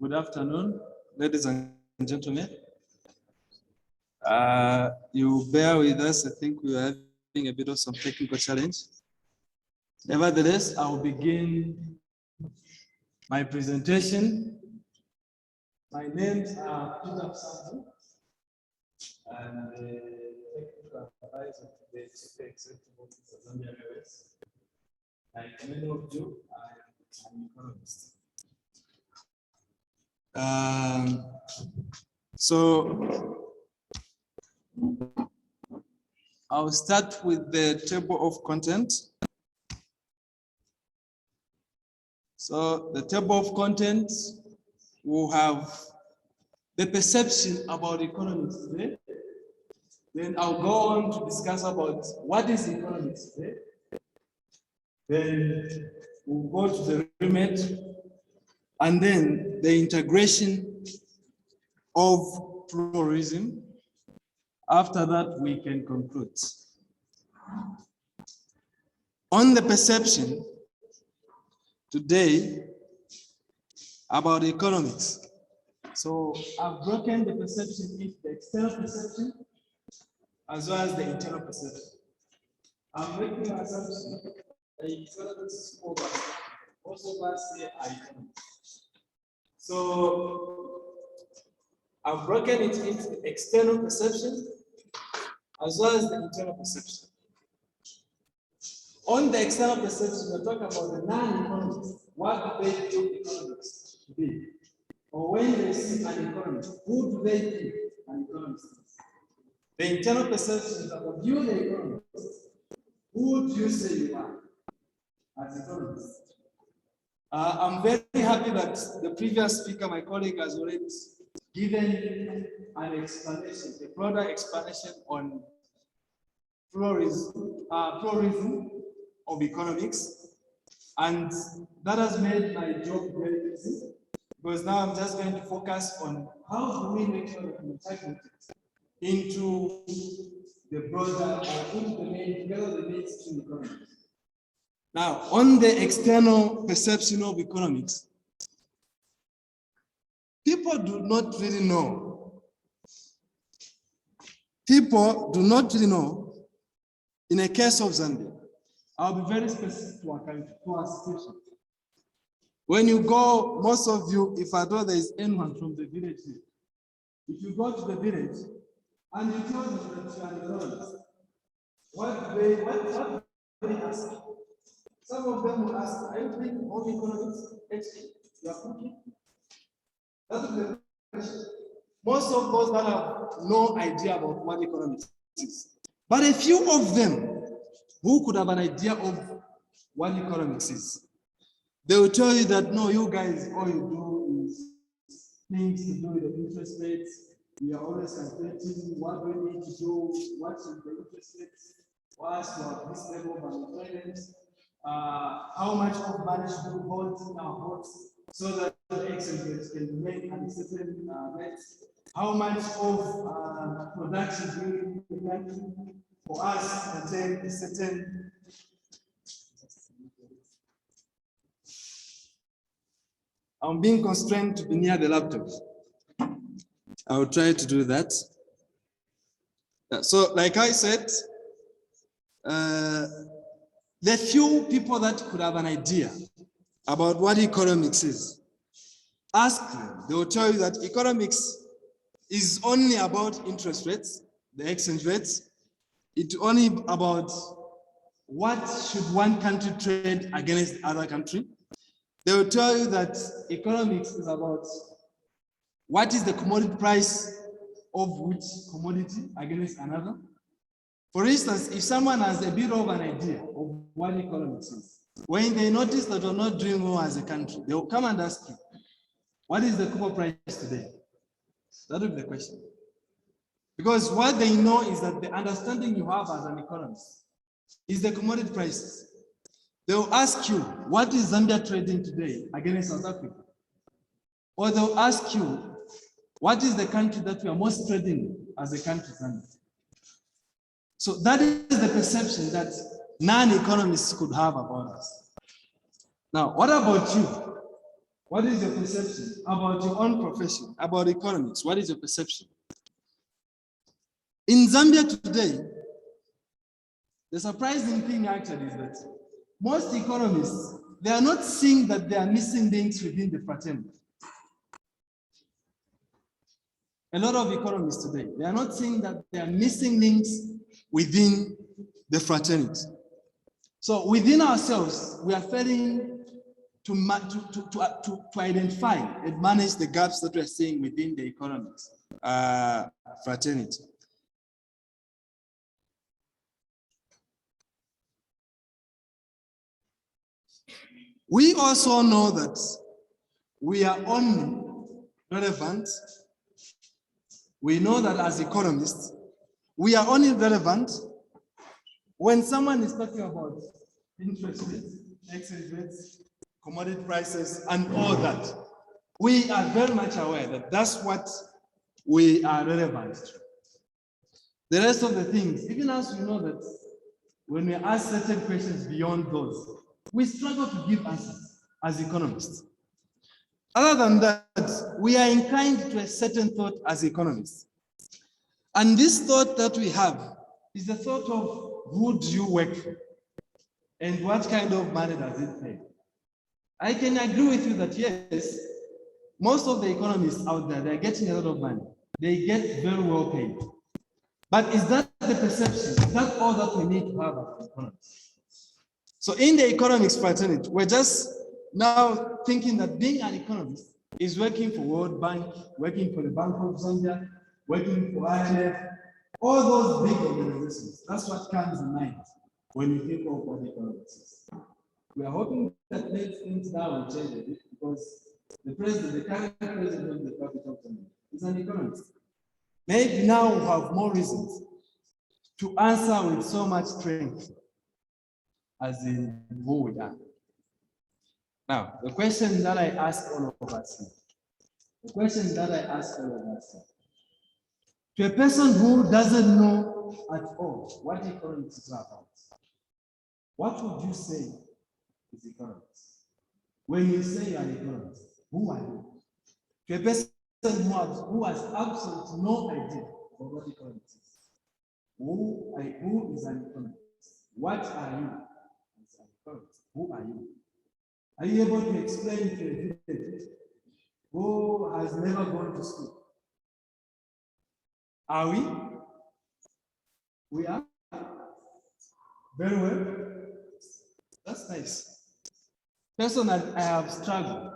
Good afternoon, ladies and gentlemen. You bear with us. I think we are having a bit of some technical challenge. Nevertheless, I will begin my presentation. My names are Peter Sandu, and the technical advisor to the Chief Executive Officer of Zambia Airways. Like many of you, I am an economist. So I'll start with the table of contents. So the table of contents will have the perception about economics today. Then I'll go on to discuss about what is economics today. Then we'll go to the remit, and then the integration of pluralism. After that, we can conclude. On the perception today about economics. So I've broken the perception into the external perception as well as the internal perception. I'm making an assumption that economics over. Most of us say are economists. So I've broken it into the external perception as well as the internal perception. On the external perception, we're talking about the non-economists. What do they do economics to be? Or when they see an economist, who do they think an economist is? The internal perception is about you, the economist. Who do you say you are as economists? I'm very happy that the previous speaker, my colleague, has already given an explanation, a broader explanation on pluralism of economics. And that has made my job very easy, because now I'm just going to focus on how do we make sure that we integrate into the broader, or into the main, together the mainstream economics. Now, on the external perception of economics, people do not really know. People do not really know. In a case of Zambia, I'll be very specific to our country, to our situation. When you go, most of you, if I know there is anyone from the village here, if you go to the village and you tell them that you are an economist, what do they ask? Some of them will ask, are you doing home economics? Actually, you are cooking? That's the question. Most of those that have no idea about what economics is. But a few of them who could have an idea of what economics is, they will tell you that, no, you guys, all you do is things to do with the interest rates. We are always calculating what we need to do, what is the interest rates, what's this level of unemployment, how much of money should we hold in our vaults so that the exchange rate can remain at a certain rate, how much of production we need for us to maintain a certain. I'm being constrained to be near the laptop. I will try to do that. So, like I said, the few people that could have an idea about what economics is, ask them. They will tell you that economics is only about interest rates, the exchange rates. It's only about what should one country trade against the other country. They will tell you that economics is about what is the commodity price of which commodity against another. For instance, if someone has a bit of an idea of what economics is, when they notice that we're not doing well as a country, they will come and ask you, what is the copper price today? That will be the question. Because what they know is that the understanding you have as an economist is the commodity prices. They will ask you, what is Zambia trading today against South Africa? Or they'll ask you, what is the country that we are most trading as a country, Zambia? So that is the perception that non-economists could have about us. Now, what about you? What is your perception about your own profession, about economics? What is your perception? In Zambia today, the surprising thing actually is that most economists, they are not seeing that they are missing links within the fraternity. A lot of economists today, they are not seeing that they are missing links within the fraternity. So within ourselves, we are failing to identify and manage the gaps that we are seeing within the economics fraternity. We also know that we are only relevant. We know that as economists, we are only relevant when someone is talking about interest rates, exchange rates, commodity prices, and all that. We are very much aware that that's what we are relevant to. The rest of the things, even as we know that when we ask certain questions beyond those, we struggle to give answers as economists. Other than that, we are inclined to a certain thought as economists. And this thought that we have is the thought of who do you work for and what kind of money does it pay? I can agree with you that yes, most of the economists out there, they're getting a lot of money. They get very well paid. But is that the perception? Is that all that we need to have as economists? So in the economics fraternity, we're just now thinking that being an economist is working for World Bank, working for the Bank of Zambia, working for IMF, all those big organizations. That's what comes in mind when you think of what economics. We are hoping that things now will change a bit because the current president of the Republic of Zambia is an economist. Maybe now we have more reasons to answer with so much strength as in who we are. Now, the question that I ask all of us to a person who doesn't know at all what economics is about, what would you say is economics? When you say you are an economist, who are you? To a person who has absolutely no idea of what economics is. Who is an economist? What are you as an economist? Who are you? Are you able to explain to a student who has never gone to school? Are we? We are? Very well. That's nice. Personally, I have struggled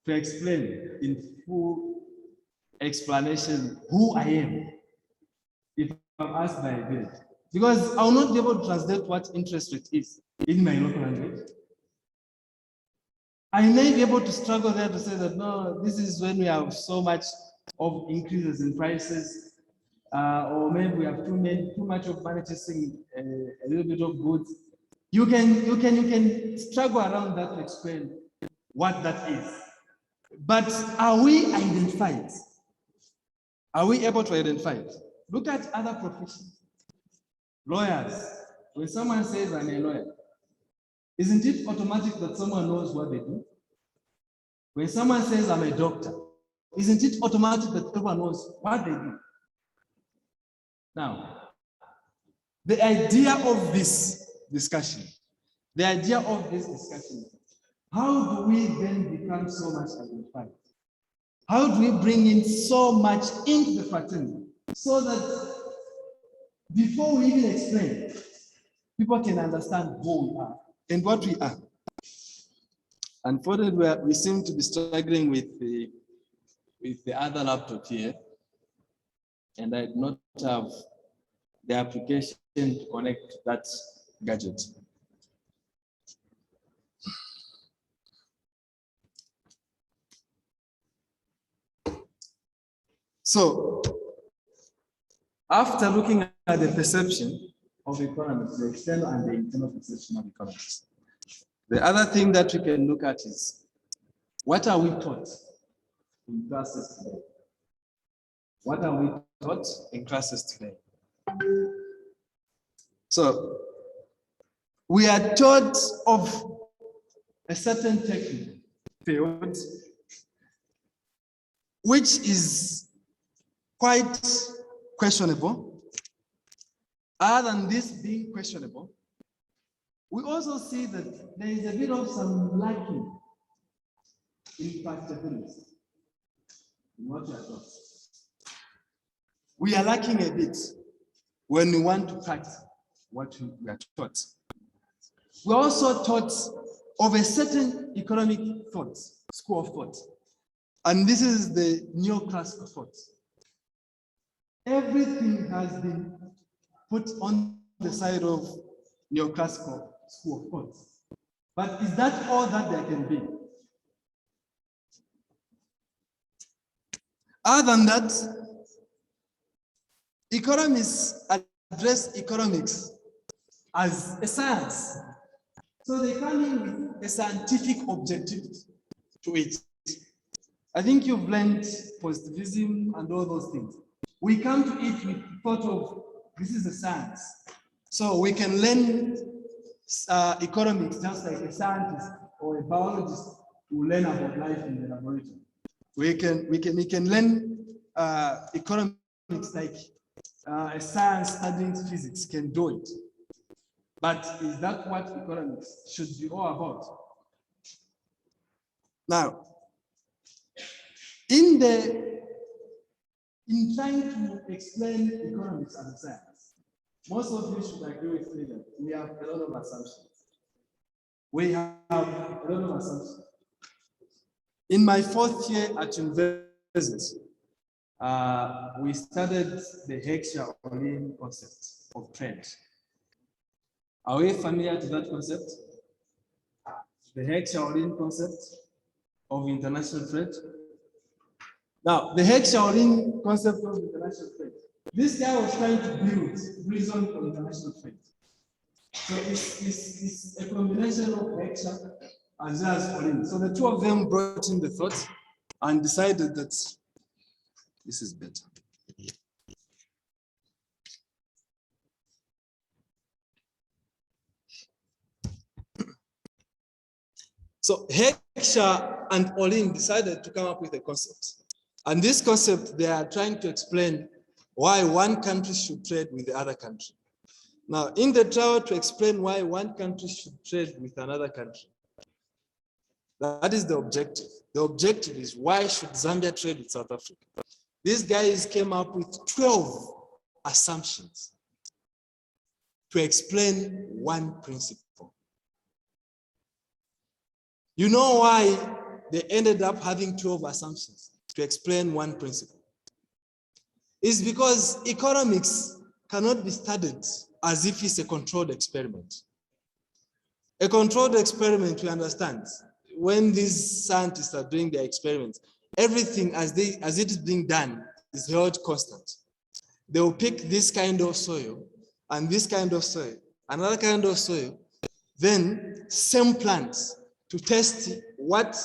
to explain in full explanation who I am if I'm asked by a village. Because I will not be able to translate what interest rate is in my local language. I may be able to struggle there to say that, no, this is when we have so much of increases in prices, or maybe we have too much of money chasing a little bit of goods. You can struggle around that to explain what that is. But are we identified? Are we able to identify it? Look at other professions. Lawyers. When someone says I'm a lawyer, isn't it automatic that someone knows what they do? When someone says I'm a doctor, isn't it automatic that everyone knows what they do? Now, the idea of this discussion, how do we then become so much identified? How do we bring in so much into the fraternity so that before we even explain, people can understand who we are and what we are? Unfortunately, we seem to be struggling with the other laptop here, and I do not have the application to connect that gadget. So, after looking at the perception of economics, the external and the internal perception of economics, the other thing that we can look at is, what are we taught in classes today? What are we taught in classes today? So, we are taught of a certain technique field, which is quite questionable. Other than this being questionable, we also see that there is a bit of some lacking in practicability in what we are taught. We are lacking a bit when we want to practice what we are taught. We are also taught of a certain economic thought, school of thought, and this is the neoclassical thought. Everything has been put on the side of neoclassical school of thought. But is that all that there can be? Other than that, economists address economics as a science. So they come in with a scientific objectivity to it. I think you've learned positivism and all those things. We come to it with thought of this is a science. So we can learn economics just like a scientist or a biologist will learn about life in the laboratory. We can learn economics like a science studying physics can do it. But is that what economics should be all about? Now, in trying to explain economics as a science, most of you should agree with me that we have a lot of assumptions. We have a lot of assumptions. In my 4th year at university, we studied the Heckscher-Ohlin concept of trade. Are we familiar to that concept? The Heckscher-Ohlin concept of international trade. Now, the Heckscher-Ohlin concept of international trade. This guy was trying to build reason for international trade. So it's a combination of Heckscher as well as Ohlin. So the two of them brought in the thought and decided that this is better. So Heckscher and Ohlin decided to come up with a concept. And this concept, they are trying to explain why one country should trade with the other country. Now, in the trial to explain why one country should trade with another country, that is the objective. The objective is why should Zambia trade with South Africa? These guys came up with 12 assumptions to explain one principle. You know why they ended up having 12 assumptions to explain one principle? It's because economics cannot be studied as if it's a controlled experiment. A controlled experiment, we understand, when these scientists are doing their experiments, everything as it is being done is held constant. They will pick this kind of soil and this kind of soil, another kind of soil, then same plants to test what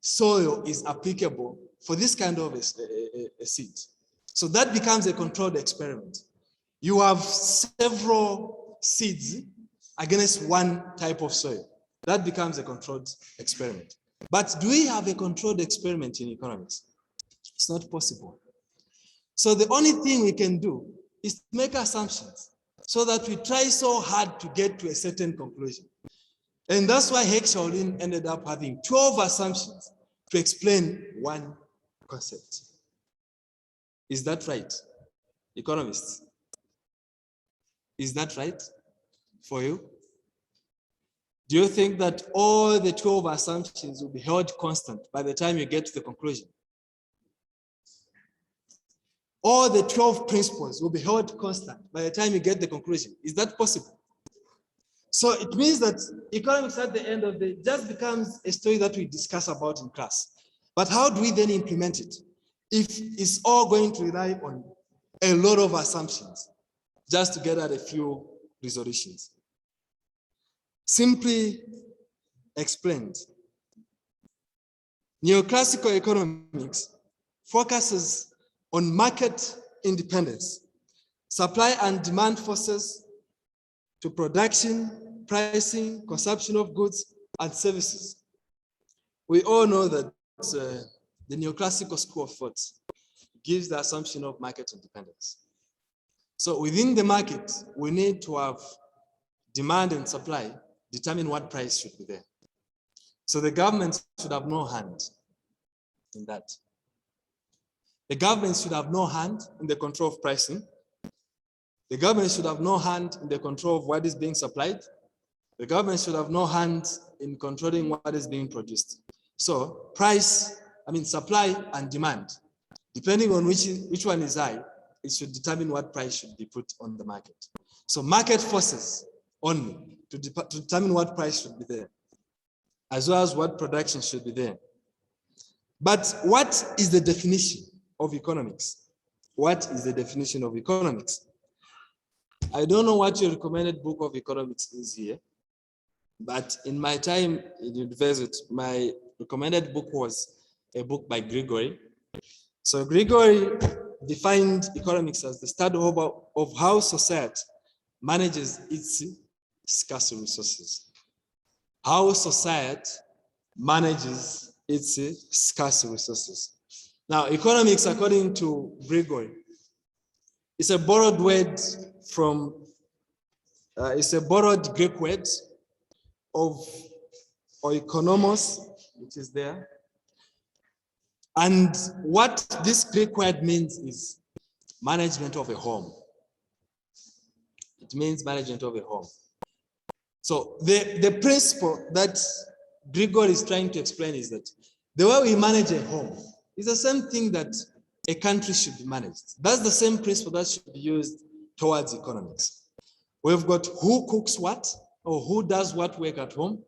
soil is applicable for this kind of a seed. So that becomes a controlled experiment. You have several seeds against one type of soil. That becomes a controlled experiment. But do we have a controlled experiment in economics? It's not possible. So the only thing we can do is to make assumptions so that we try so hard to get to a certain conclusion. And that's why Heckscher-Ohlin ended up having 12 assumptions to explain one concept. Is that right, economists? Is that right for you? Do you think that all the 12 assumptions will be held constant by the time you get to the conclusion? All the 12 principles will be held constant by the time you get the conclusion. Is that possible? So it means that economics at the end of the day just becomes a story that we discuss about in class. But how do we then implement it? If it's all going to rely on a lot of assumptions just to get at a few resolutions. Simply explained, neoclassical economics focuses on market independence, supply and demand forces to production, pricing, consumption of goods and services, we all know that the neoclassical school of thought gives the assumption of market independence. So within the market, we need to have demand and supply determine what price should be there. So the government should have no hand in that. The government should have no hand in the control of pricing. The government should have no hand in the control of what is being supplied. The government should have no hand in controlling what is being produced. So supply and demand, depending on which one is high, it should determine what price should be put on the market. So market forces only to determine what price should be there, as well as what production should be there. But what is the definition of economics? What is the definition of economics? I don't know what your recommended book of economics is here, but in my time in university, my recommended book was a book by Gregory. So Gregory defined economics as the study of how society manages its scarce resources. How society manages its scarce resources. Now, economics, according to Gregory, is a borrowed word from, it's a borrowed Greek word of oikonomos, which is there. And what this Greek word means is management of a home. It means management of a home. So the principle that Gregory is trying to explain is that the way we manage a home is the same thing that a country should be managed. That's the same principle that should be used towards economics. We've got who cooks what, or who does what work at home.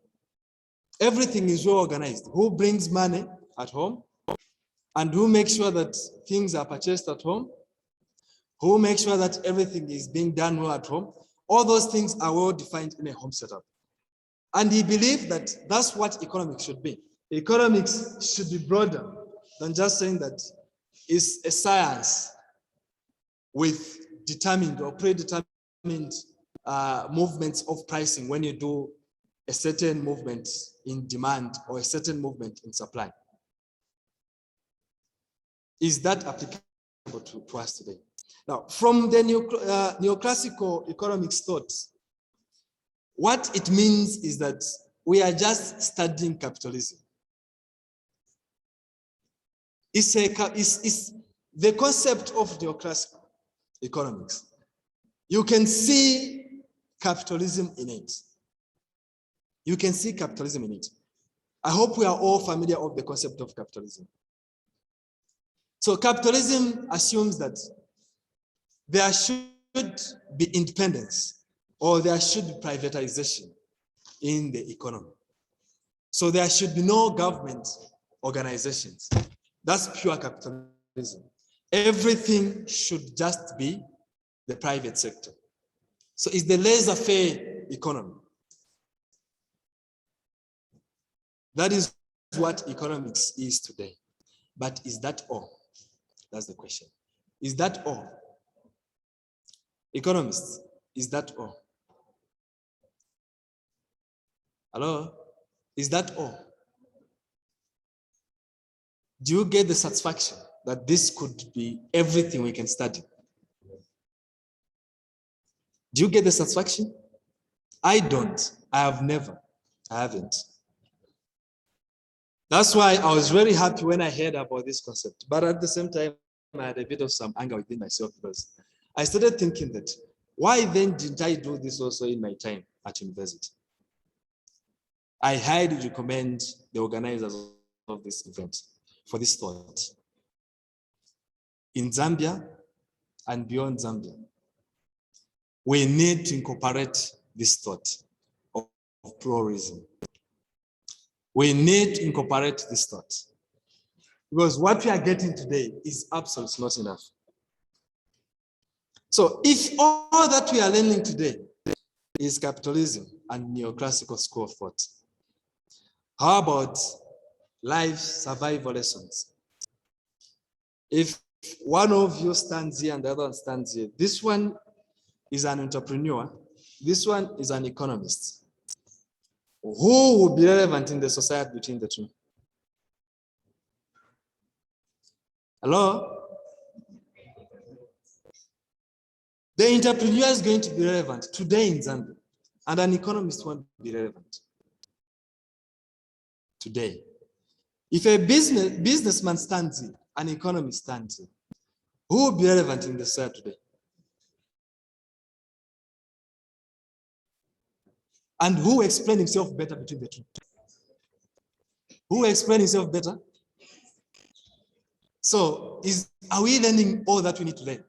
Everything is well organized. Who brings money at home, and who makes sure that things are purchased at home, who makes sure that everything is being done well at home. All those things are well defined in a home setup. And he believed that that's what economics should be. Economics should be broader than just saying that it's a science with determined or predetermined movements of pricing when you do a certain movement in demand or a certain movement in supply. Is that applicable to us today? Now, from the neoclassical economics thought, what it means is that we are just studying capitalism. It's the concept of neoclassical economics. You can see capitalism in it. You can see capitalism in it. I hope we are all familiar with the concept of capitalism. So capitalism assumes that there should be independence or there should be privatization in the economy. So there should be no government organizations. That's pure capitalism. Everything should just be the private sector. So it's the laissez-faire economy. That is what economics is today. But is that all? That's the question. Is that all? Economists, is that all? Hello? Is that all? Do you get the satisfaction that this could be everything we can study? Do you get the satisfaction? I don't. I have never. I haven't. That's why I was very happy when I heard about this concept. But at the same time, I had a bit of some anger within myself because I started thinking that, why then didn't I do this also in my time at university? I highly recommend the organizers of this event for this thought. In Zambia and beyond Zambia, we need to incorporate this thought of pluralism. We need to incorporate this thought. Because what we are getting today is absolutely not enough. So if all that we are learning today is capitalism and neoclassical school of thought, how about life survival lessons? If one of you stands here and the other one stands here, this one is an entrepreneur, this one is an economist. Who would be relevant in the society between the two? Hello? The entrepreneur is going to be relevant today in Zambia, and an economist won't be relevant today. If a businessman stands here, an economist stands here, who will be relevant in the society today? And who will explain himself better between the two? Who will explain himself better? So, are we learning all that we need to learn?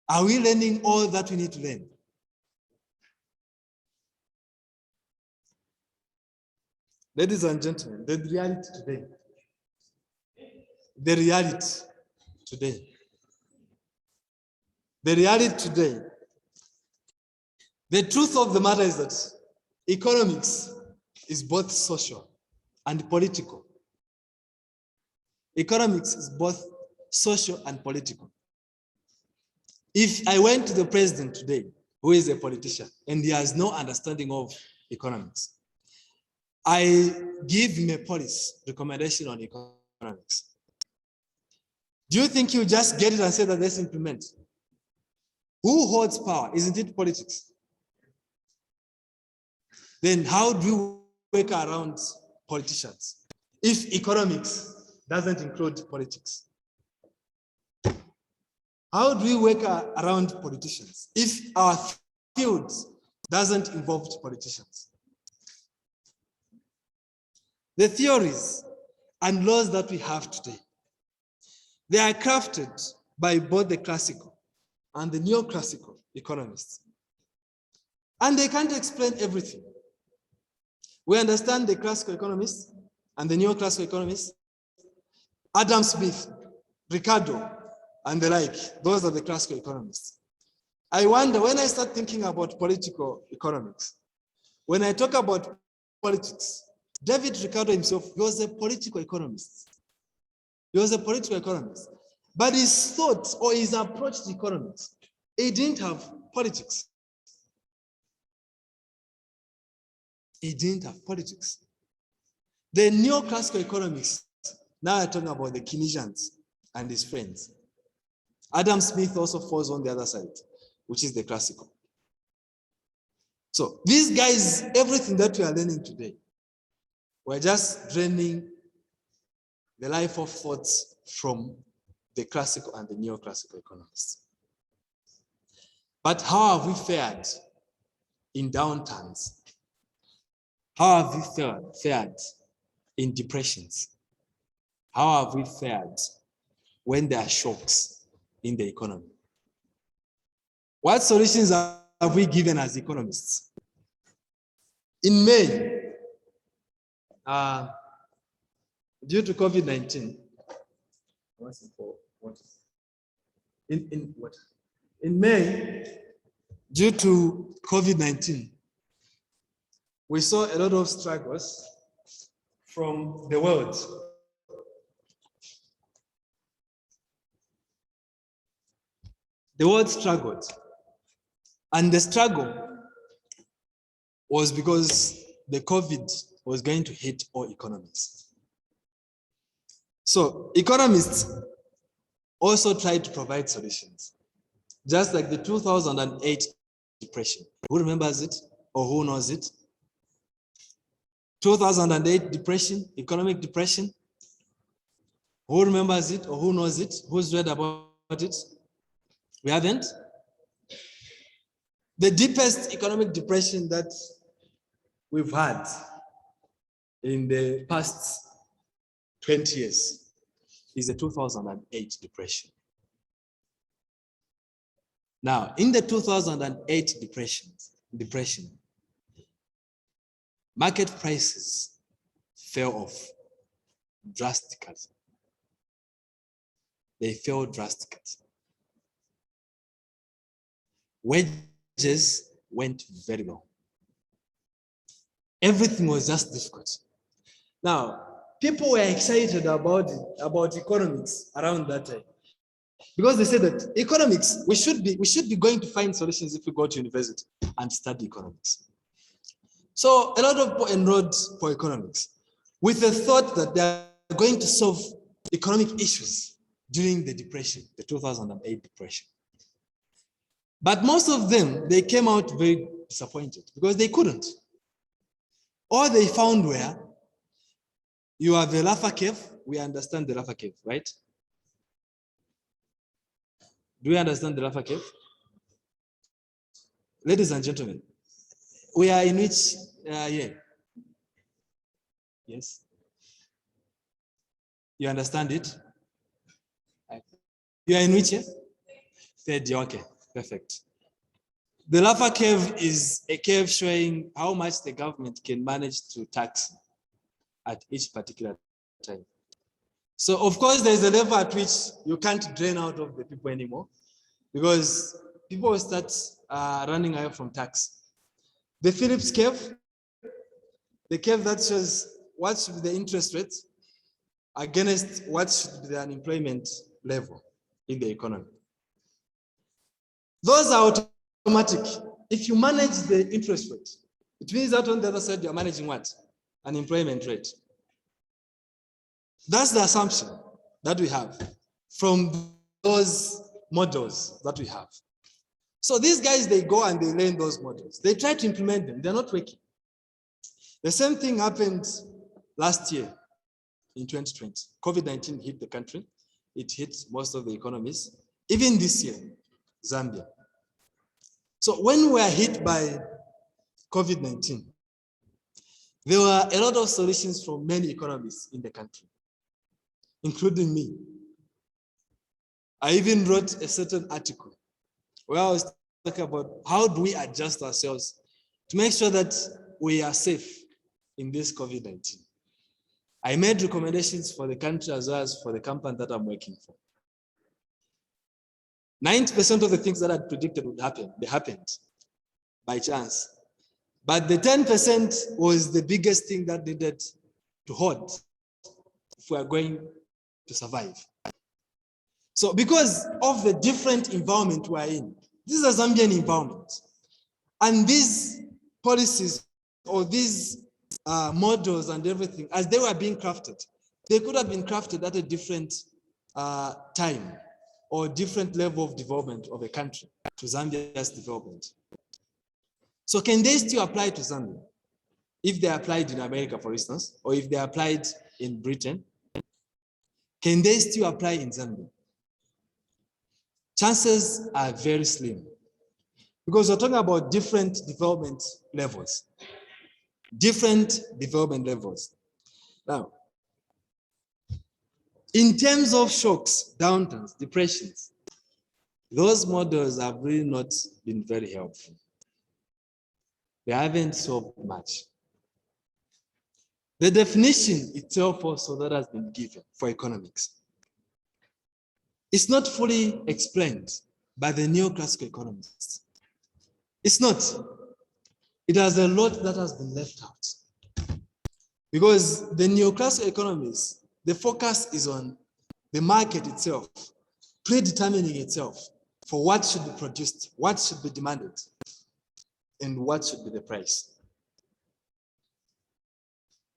Are we learning all that we need to learn? Ladies and gentlemen, the reality today. The reality today. The reality today. The truth of the matter is that economics is both social and political. Economics is both social and political. If I went to the president today, who is a politician, and he has no understanding of economics, I give him a policy recommendation on economics. Do you think he'll just get it and say that let's implement? Who holds power? Isn't it politics? Then how do we work around politicians if economics doesn't include politics? How do we work around politicians if our field doesn't involve politicians? The theories and laws that we have today, they are crafted by both the classical and the neoclassical economists. And they can't explain everything. We understand the classical economists and the neoclassical economists, Adam Smith, Ricardo, and the like. Those are the classical economists. I wonder, when I start thinking about political economics, when I talk about politics, David Ricardo himself, he was a political economist. He was a political economist. But his thoughts or his approach to economics, he didn't have politics. He didn't have politics. The neoclassical economics, now I'm talking about the Keynesians and his friends. Adam Smith also falls on the other side, which is the classical. So these guys, everything that we are learning today, we're just draining the life of thoughts from the classical and the neoclassical economists. But how have we fared in downturns? How have we fared in depressions? How have we fared when there are shocks in the economy? What solutions have we given as economists? In May, due to COVID-19, in May, due to COVID-19, we saw a lot of struggles from the world. The world struggled, and the struggle was because the COVID was going to hit all economies. So economists also tried to provide solutions, just like the 2008 depression. Who remembers it or who knows it? 2008 depression, economic depression. Who remembers it or who knows it? Who's read about it? We haven't? The deepest economic depression that we've had in the past 20 years is the 2008 depression. Now, in the 2008 depression, market prices fell off drastically. They fell drastically. Wages went very low. Everything was just difficult. Now, people were excited about economics around that time, because they said that economics, we should be going to find solutions if we go to university and study economics. So a lot of people enrolled for economics with the thought that they are going to solve economic issues during the depression, the 2008 depression. But most of them, they came out very disappointed because they couldn't. All they found were, you have a Laffer cave. We understand the Laffer cave, right? Do we understand the Laffer cave? Ladies and gentlemen, we are in which year? Yes? You understand it? You are in which year? Third year, okay, perfect. The Laffer cave is a cave showing how much the government can manage to tax at each particular time. So of course, there's a level at which you can't drain out of the people anymore because people will start running away from tax. The Phillips cave, the cave that shows what should be the interest rate against what should be the unemployment level in the economy. Those are automatic. If you manage the interest rate, it means that on the other side, you're managing what? Unemployment rate. That's the assumption that we have from those models that we have. So these guys, they go and they learn those models. They try to implement them. They're not working. The same thing happened last year in 2020. COVID-19 hit the country. It hit most of the economies. Even this year, Zambia. So when we were hit by COVID-19, there were a lot of solutions from many economies in the country, including me. I even wrote a certain article where I was talking about how do we adjust ourselves to make sure that we are safe in this COVID-19. I made recommendations for the country as well as for the company that I'm working for. 90% of the things that I predicted would happen, they happened by chance. But the 10% was the biggest thing that needed to hold if we are going to survive. So because of the different environment we're in, this is a Zambian environment. And these policies or these models and everything, as they were being crafted, they could have been crafted at a different time or different level of development of a country to Zambia's development. So can they still apply to Zambia? If they applied in America, for instance, or if they applied in Britain, can they still apply in Zambia? Chances are very slim because we're talking about different development levels. Different development levels. Now, in terms of shocks, downturns, depressions, those models have really not been very helpful. They haven't solved much. The definition itself also that has been given for economics, it's not fully explained by the neoclassical economists. It's not. It has a lot that has been left out. Because the neoclassical economists, the focus is on the market itself, predetermining itself for what should be produced, what should be demanded, and what should be the price.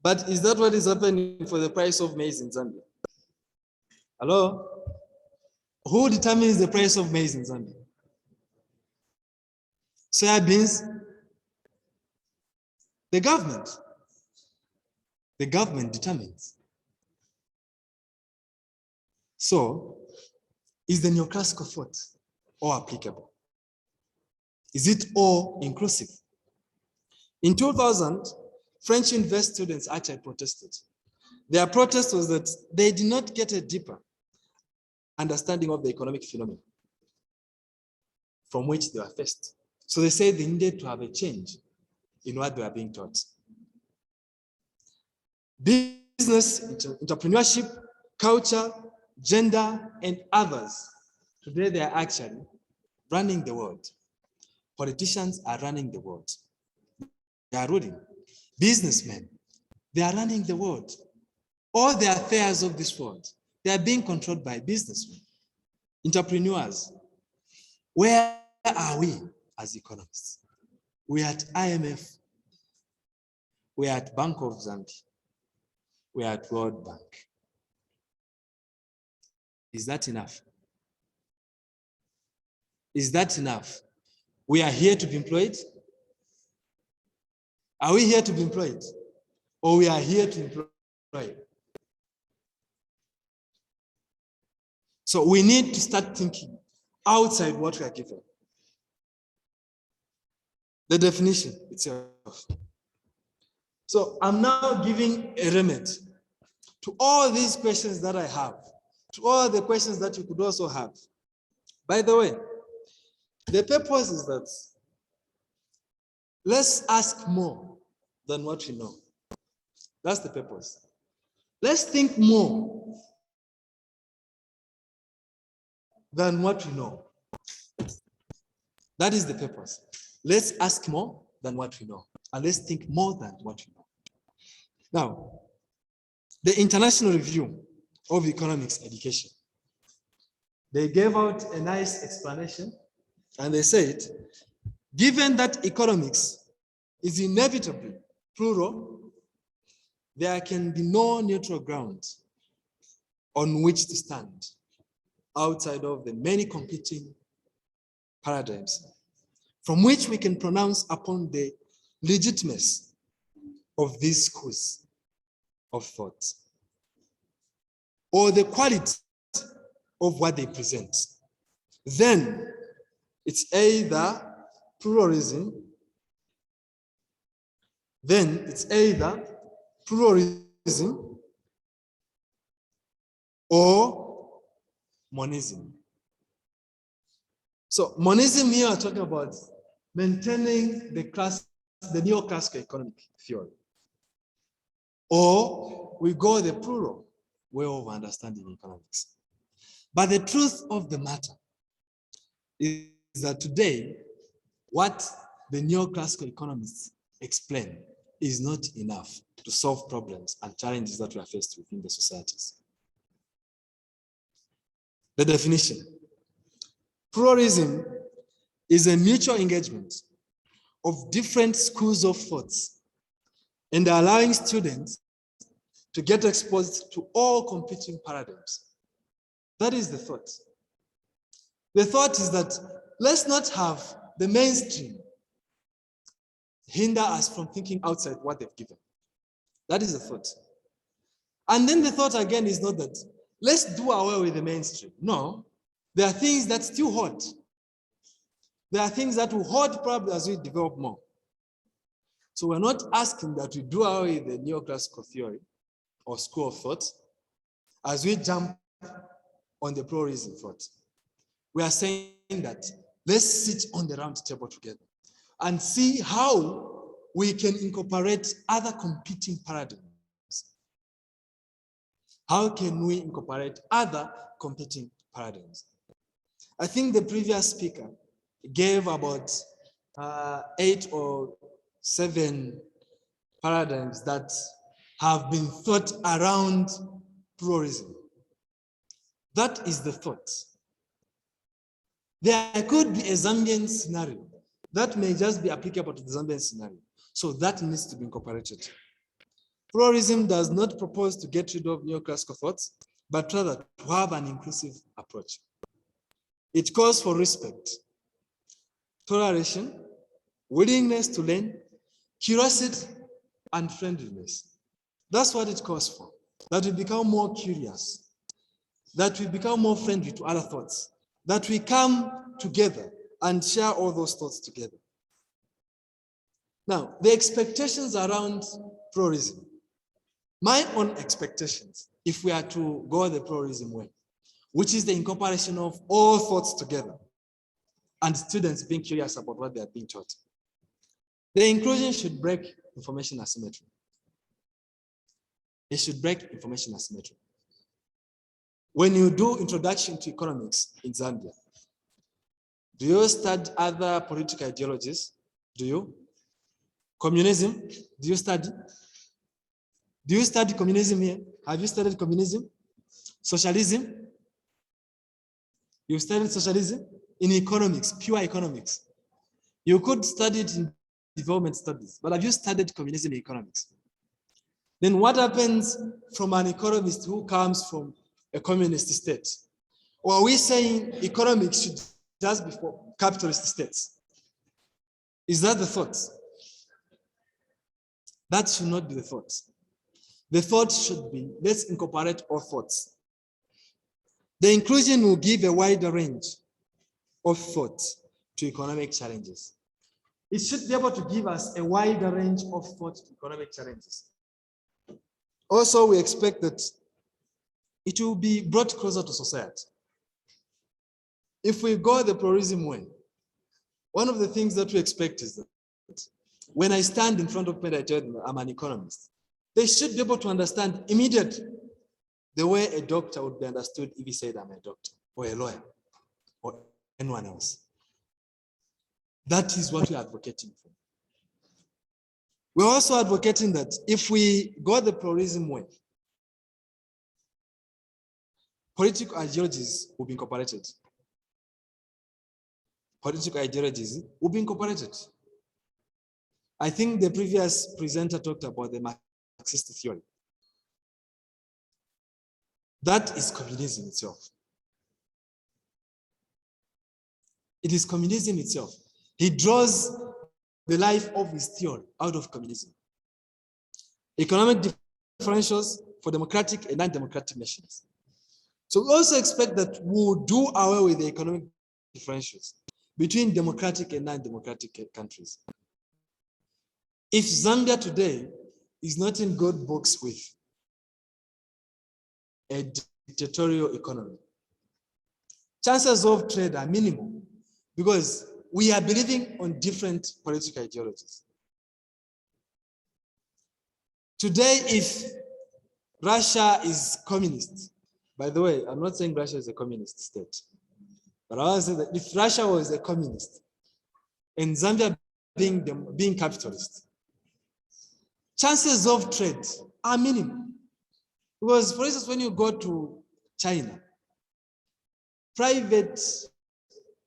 But is that what is happening for the price of maize in Zambia? Hello? Who determines the price of maize in Zambia? Soybeans? The government. The government determines. So, is the neoclassical thought all applicable? Is it all inclusive? In 2000, French university students actually protested. Their protest was that they did not get a deeper understanding of the economic phenomenon from which they were faced. So they said they needed to have a change in what they were being taught. Business, entrepreneurship, culture, gender, and others, today they are actually running the world. Politicians are running the world. They are ruling. Businessmen, they are running the world. All the affairs of this world, they are being controlled by businessmen, entrepreneurs. Where are we as economists? We are at IMF. We are at Bank of Zambia. We are at World Bank. Is that enough? Is that enough? We are here to be employed? Are we here to be employed? Or we are here to employ? So we need to start thinking outside what we are given. The definition itself. So I'm now giving a remedy to all these questions that I have, to all the questions that you could also have. By the way, the purpose is that let's ask more than what we know. That's the purpose. Let's think more than what we know. That is the purpose. Let's ask more than what we know, and let's think more than what we know. Now, the International Review of Economics Education, they gave out a nice explanation, and they said, given that economics is inevitably plural, there can be no neutral ground on which to stand outside of the many competing paradigms from which we can pronounce upon the legitimacy of these schools of thought or the quality of what they present. Then it's either pluralism, or monism. So monism here are talking about maintaining the neoclassical economic theory. Or we go the plural way of understanding economics. But the truth of the matter is that today, what the neoclassical economists explain is not enough to solve problems and challenges that we are faced with in the societies. The definition. Pluralism is a mutual engagement of different schools of thoughts and allowing students to get exposed to all competing paradigms. That is the thought. The thought is that let's not have the mainstream hinder us from thinking outside what they've given. That is the thought. And then the thought again is not that let's do away with the mainstream. No, there are things that still hold. There are things that will hold probably as we develop more. So we're not asking that we do away with the neoclassical theory or school of thought as we jump on the pluralism thought. We are saying that let's sit on the round table together and see how we can incorporate other competing paradigms. How can we incorporate other competing paradigms? I think the previous speaker gave about 8 or 7 paradigms that have been thought around pluralism. That is the thought. There could be a Zambian scenario that may just be applicable to the Zambian scenario. So that needs to be incorporated. Pluralism does not propose to get rid of neoclassical thoughts, but rather to have an inclusive approach. It calls for respect, toleration, willingness to learn, curiosity, and friendliness. That's what it calls for, that we become more curious, that we become more friendly to other thoughts, that we come together and share all those thoughts together. Now, the expectations around pluralism, my own expectations, if we are to go the pluralism way, which is the incorporation of all thoughts together and students being curious about what they are being taught. The inclusion should break information asymmetry. It should break information asymmetry. When you do introduction to economics in Zambia, do you study other political ideologies? Do you? Communism, do you study? Do you study communism here? Have you studied communism? Socialism? You studied socialism? In economics, pure economics. You could study it in development studies, but have you studied communism in economics? Then what happens from an economist who comes from a communist state? Or are we saying economics should just be for capitalist states? Is that the thought? That should not be the thought. The thought should be, let's incorporate all thoughts. The inclusion will give a wider range of thought to economic challenges. It should be able to give us a wider range of thought to economic challenges. Also, we expect that it will be brought closer to society. If we go the pluralism way, one of the things that we expect is that when I stand in front of people, I tell them I'm an economist, they should be able to understand immediately the way a doctor would be understood if he said I'm a doctor or a lawyer or anyone else. That is what we're advocating for. We're also advocating that if we go the pluralism way, political ideologies will be incorporated. Political ideologies will be incorporated. I think the previous presenter talked about the Marxist theory. That is communism itself. It is communism itself. He draws the life of his theory out of communism. Economic differentials for democratic and non-democratic nations. So we also expect that we'll do away with the economic differentials between democratic and non-democratic countries. If Zambia today is not in good books with a dictatorial economy, chances of trade are minimal because we are believing on different political ideologies. Today, if Russia is communist, by the way, I'm not saying Russia is a communist state, but I want to say that if Russia was a communist and Zambia being capitalist, chances of trade are minimal. Because, for instance, when you go to China, private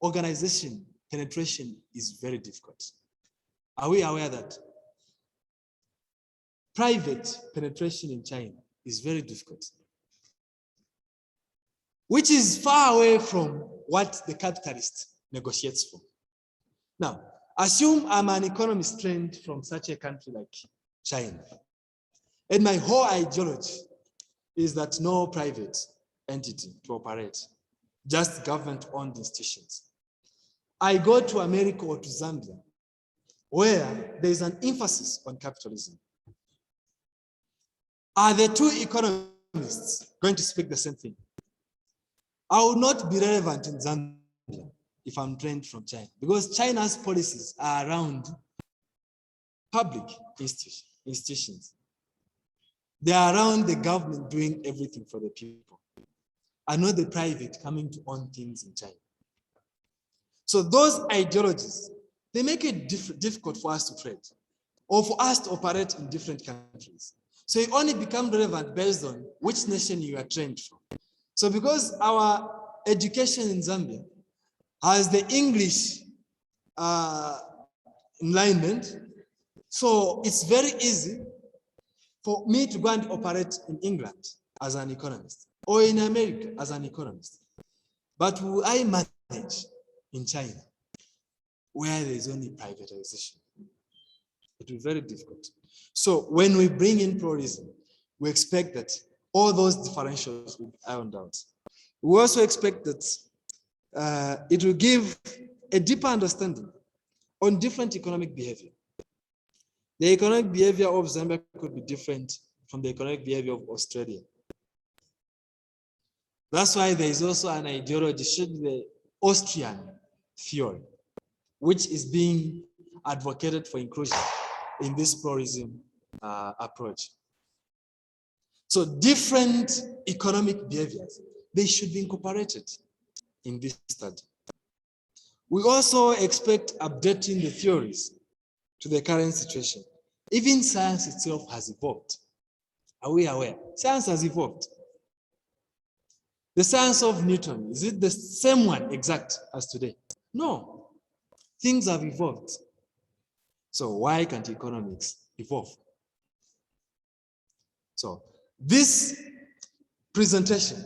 organization penetration is very difficult. Are we aware that private penetration in China is very difficult? Which is far away from what the capitalist negotiates for. Now, assume I'm an economist trained from such a country like China, and my whole ideology is that no private entity to operate, just government-owned institutions. I go to America or to Zambia, where there is an emphasis on capitalism. Are the two economists going to speak the same thing? I will not be relevant in Zambia if I'm trained from China, because China's policies are around public institutions. They are around the government doing everything for the people, and not the private coming to own things in China. So those ideologies, they make it difficult for us to trade or for us to operate in different countries. So you only become relevant based on which nation you are trained from. So because our education in Zambia has the English alignment, so it's very easy for me to go and operate in England as an economist or in America as an economist. But will I manage in China where there is only privatization? It will be very difficult. So when we bring in pluralism, we expect that all those differentials will be ironed out. We also expect that it will give a deeper understanding on different economic behavior. The economic behavior of Zambia could be different from the economic behavior of Australia. That's why there is also an ideology, the Austrian theory, which is being advocated for inclusion in this pluralism approach. So different economic behaviors, they should be incorporated in this study. We also expect updating the theories to the current situation. Even science itself has evolved. Are we aware? Science has evolved. The science of Newton, is it the same one exact as today? No, things have evolved. So why can't economics evolve? So this presentation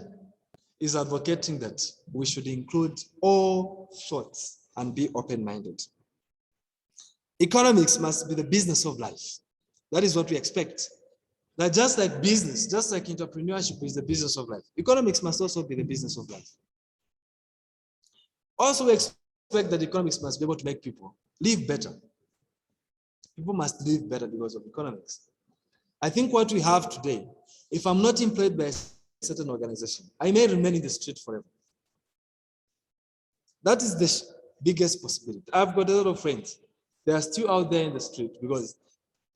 is advocating that we should include all thoughts and be open-minded. Economics must be the business of life. That is what we expect. That just like business, just like entrepreneurship is the business of life, economics must also be the business of life. Also, we expect that economics must be able to make people live better. People must live better because of economics. I think what we have today, if I'm not employed by a certain organization, I may remain in the street forever. That is the biggest possibility. I've got a lot of friends. They are still out there in the street because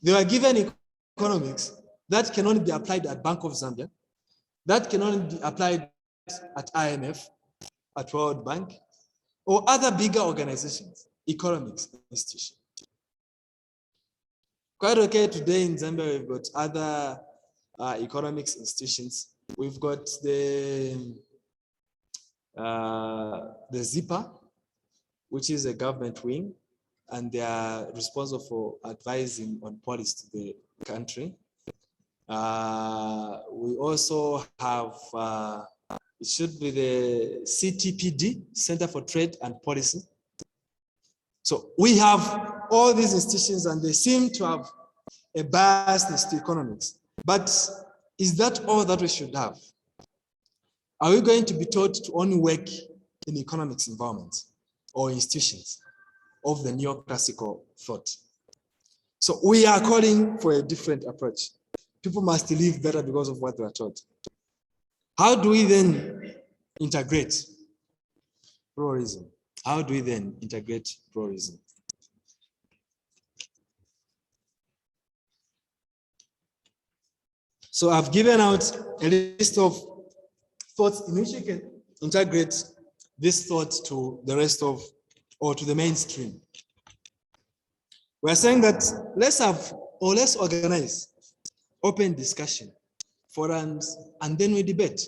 they were given economics that can only be applied at Bank of Zambia, that can only be applied at IMF, at World Bank, or other bigger organizations, economics institutions. Quite okay, today in Zambia, we've got other economics institutions. We've got the ZIPA, which is a government wing, and they are responsible for advising on policy to the country. We also have, it should be the CTPD, Center for Trade and Policy. So we have all these institutions and they seem to have a biasness to economics. But is that all that we should have? Are we going to be taught to only work in economics environments or institutions of the neoclassical thought? So we are calling for a different approach. People must live better because of what they are taught. How do we then integrate pluralism? How do we then integrate pluralism? So I've given out a list of thoughts in which you can integrate this thought to the rest of, or to the mainstream. We're saying that let's organize open discussion, forums, and then we debate.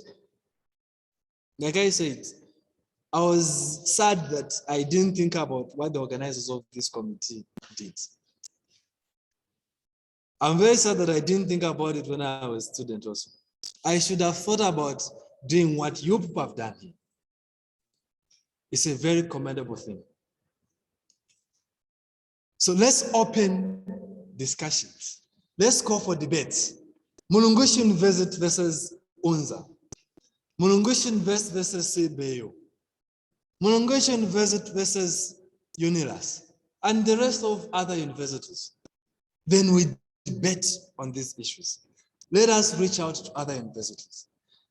Like I said, I was sad that I didn't think about what the organizers of this committee did. I'm very sad that I didn't think about it when I was a student also. I should have thought about doing what you people have done here. It's a very commendable thing. So let's open discussions. Let's call for debates. Mulungushi University versus UNZA. Mulungushi University versus CBU. Mulungushi University versus UNILAS. And the rest of other universities. Then we debate on these issues. Let us reach out to other universities.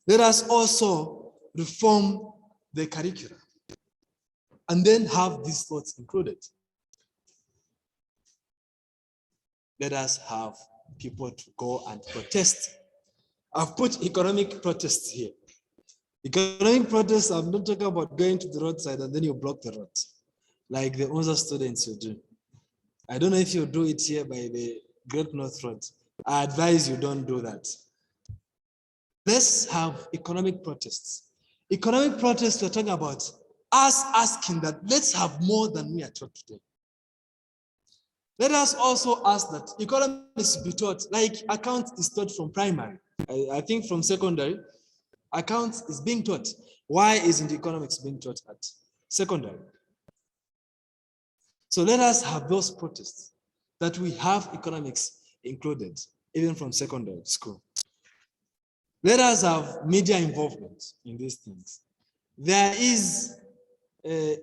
Let us also reform the curriculum and then have these thoughts included. Let us have people to go and protest. I've put economic protests here. Economic protests, I'm not talking about going to the roadside and then you block the road, like the other students will do. I don't know if you do it here by the Great North Road. I advise you don't do that. Let's have economic protests. Economic protests, we're talking about us asking that let's have more than we are taught today. Let us also ask that economics be taught, like accounts is taught from primary. I think from secondary, accounts is being taught. Why isn't economics being taught at secondary? So let us have those protests that we have economics included, even from secondary school. Let us have media involvement in these things. There is a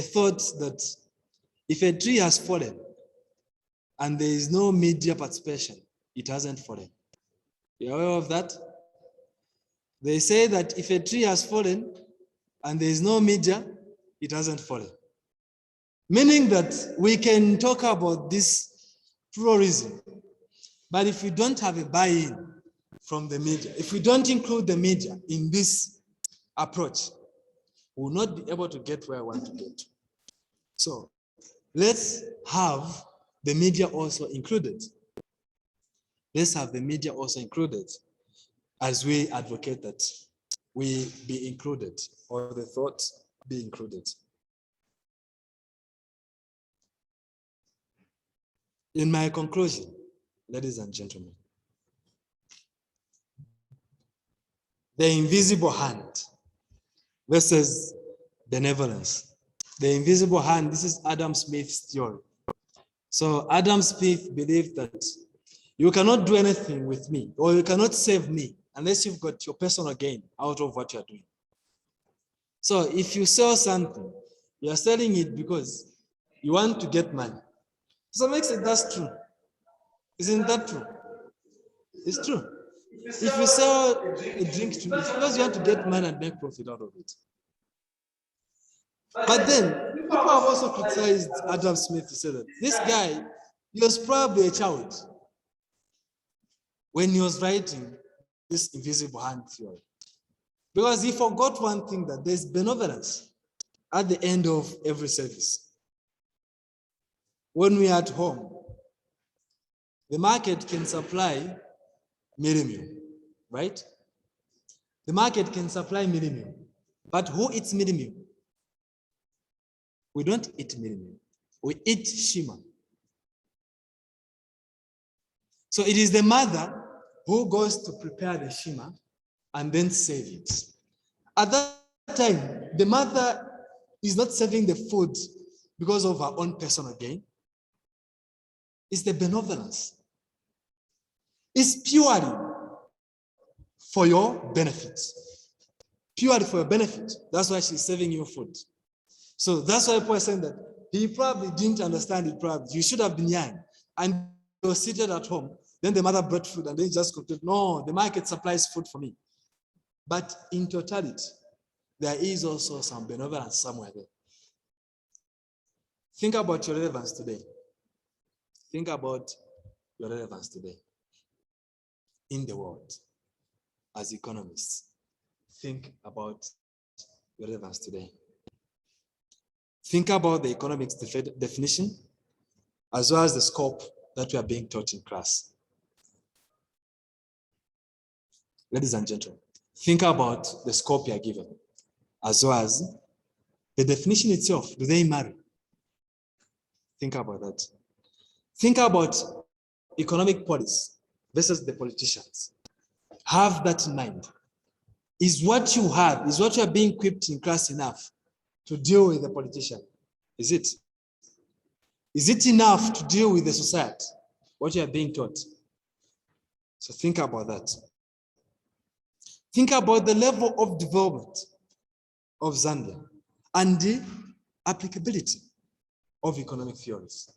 thought that if a tree has fallen and there is no media participation, it hasn't fallen. You are aware of that? They say that if a tree has fallen and there is no media, it hasn't fallen. Meaning that we can talk about this pluralism, but if we don't have a buy-in from the media, if we don't include the media in this approach, we will not be able to get where I want to get to. So let's have the media also included. Let's have the media also included as we advocate that we be included, or the thoughts be included. In my conclusion, ladies and gentlemen, the invisible hand versus benevolence. The invisible hand, this is Adam Smith's theory. So Adam Smith believed that you cannot do anything with me, or you cannot save me unless you've got your personal gain out of what you're doing. So if you sell something, you're selling it because you want to get money. So makes it that's true. Isn't that true? It's true. If you sell a drink to me, it's because you want to get money and make profit out of it. But then people have also criticized Adam Smith to say that this guy, he was probably a child when he was writing this invisible hand theory. Because he forgot one thing, that there's benevolence at the end of every service. When we are at home, the market can supply meal, right? The market can supply meal, but who eats meal? We don't eat meal, we eat shima. So it is the mother who goes to prepare the shima and then save it. At that time, the mother is not serving the food because of her own personal gain. It's the benevolence. It's purely for your benefit. Purely for your benefit. That's why she's serving you food. So that's why Paul is saying that he probably didn't understand it probably. You should have been young. And you were seated at home. Then the mother brought food and then just concluded, no, the market supplies food for me. But in totality, there is also some benevolence somewhere there. Think about your relevance today. Think about your relevance today in the world as economists. Think about your relevance today. Think about the economics definition as well as the scope that we are being taught in class. Ladies and gentlemen, think about the scope you are given as well as the definition itself. Do they marry? Think about that. Think about economic policy versus the politicians. Have that in mind. Is what you have, is what you are being equipped in class enough to deal with the politician? Is it? Is it enough to deal with the society, what you are being taught? So think about that. Think about the level of development of Zambia and the applicability of economic theories.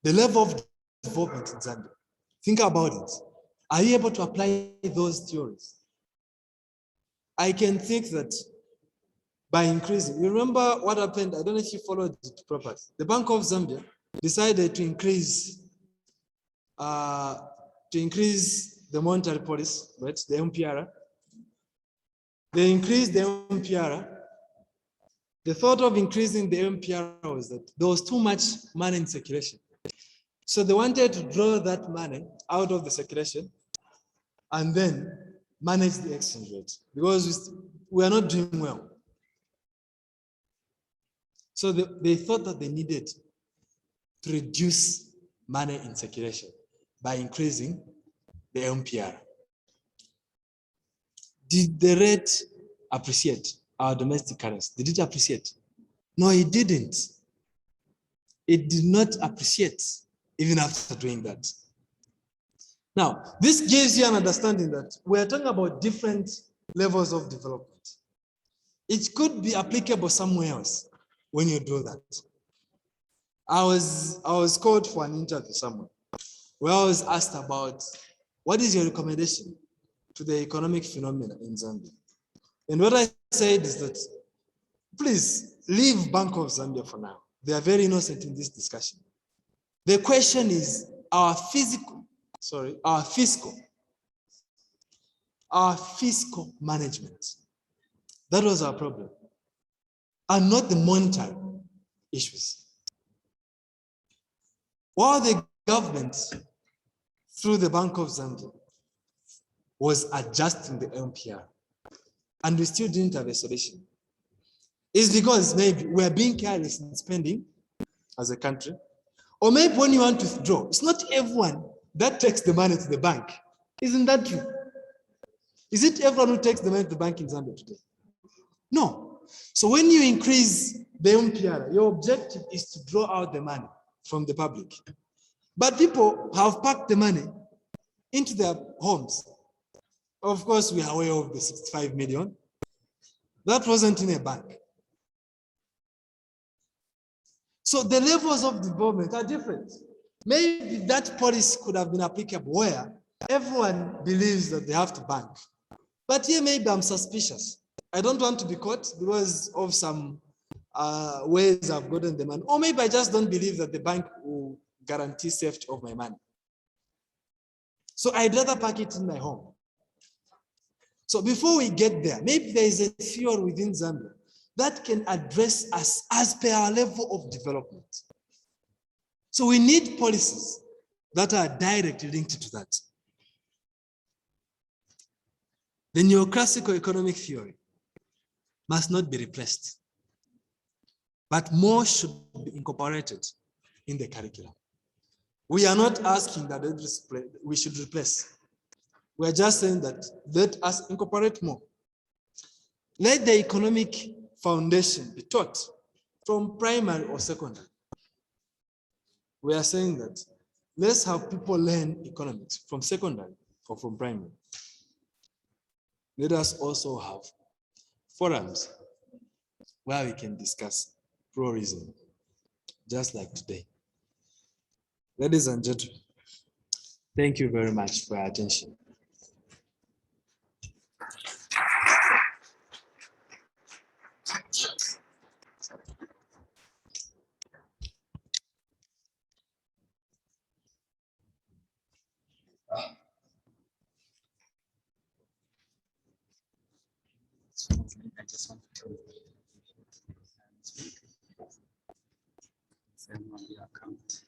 The level of development in Zambia. Think about it. Are you able to apply those theories? I can think that by increasing, you remember what happened? I don't know if you followed it properly. The Bank of Zambia decided to increase the monetary policy, right? The MPR. They increased the MPR. The thought of increasing the MPR was that there was too much money in circulation. So they wanted to draw that money out of the circulation and then manage the exchange rate because we are not doing well. So they thought that they needed to reduce money in circulation by increasing the MPR. Did the rate appreciate our domestic currency? Did it appreciate? No, it didn't. It did not appreciate even after doing that. Now, this gives you an understanding that we're talking about different levels of development. It could be applicable somewhere else when you do that. I was called for an interview somewhere where I was asked about what is your recommendation to the economic phenomena in Zambia? And what I said is that, please leave Bank of Zambia for now. They are very innocent in this discussion. The question is our fiscal management. That was our problem, and not the monetary issues. While the government, through the Bank of Zambia, was adjusting the MPR, and we still didn't have a solution. It's because maybe we're being careless in spending as a country, or maybe when you want to withdraw, it's not everyone that takes the money to the bank. Isn't that true? Is it everyone who takes the money to the bank in Zambia today? No. So when you increase the MPR, your objective is to draw out the money from the public. But people have packed the money into their homes. Of course, we are aware of the 65 million. That wasn't in a bank. So the levels of development are different. Maybe that policy could have been applicable where everyone believes that they have to bank. But here maybe I'm suspicious. I don't want to be caught because of some ways I've gotten the money. Or maybe I just don't believe that the bank will guarantee safety of my money. So I'd rather park it in my home. So before we get there, maybe there is a theory within Zambia that can address us as per our level of development. So we need policies that are directly linked to that. The neoclassical economic theory must not be replaced, but more should be incorporated in the curriculum. We are not asking that we should replace. We are just saying that let us incorporate more. Let the economic foundation be taught from primary or secondary. We are saying that let's have people learn economics from secondary or from primary. Let us also have forums where we can discuss pluralism, just like today. Ladies and gentlemen, thank you very much for your attention.
I just want to send on the account.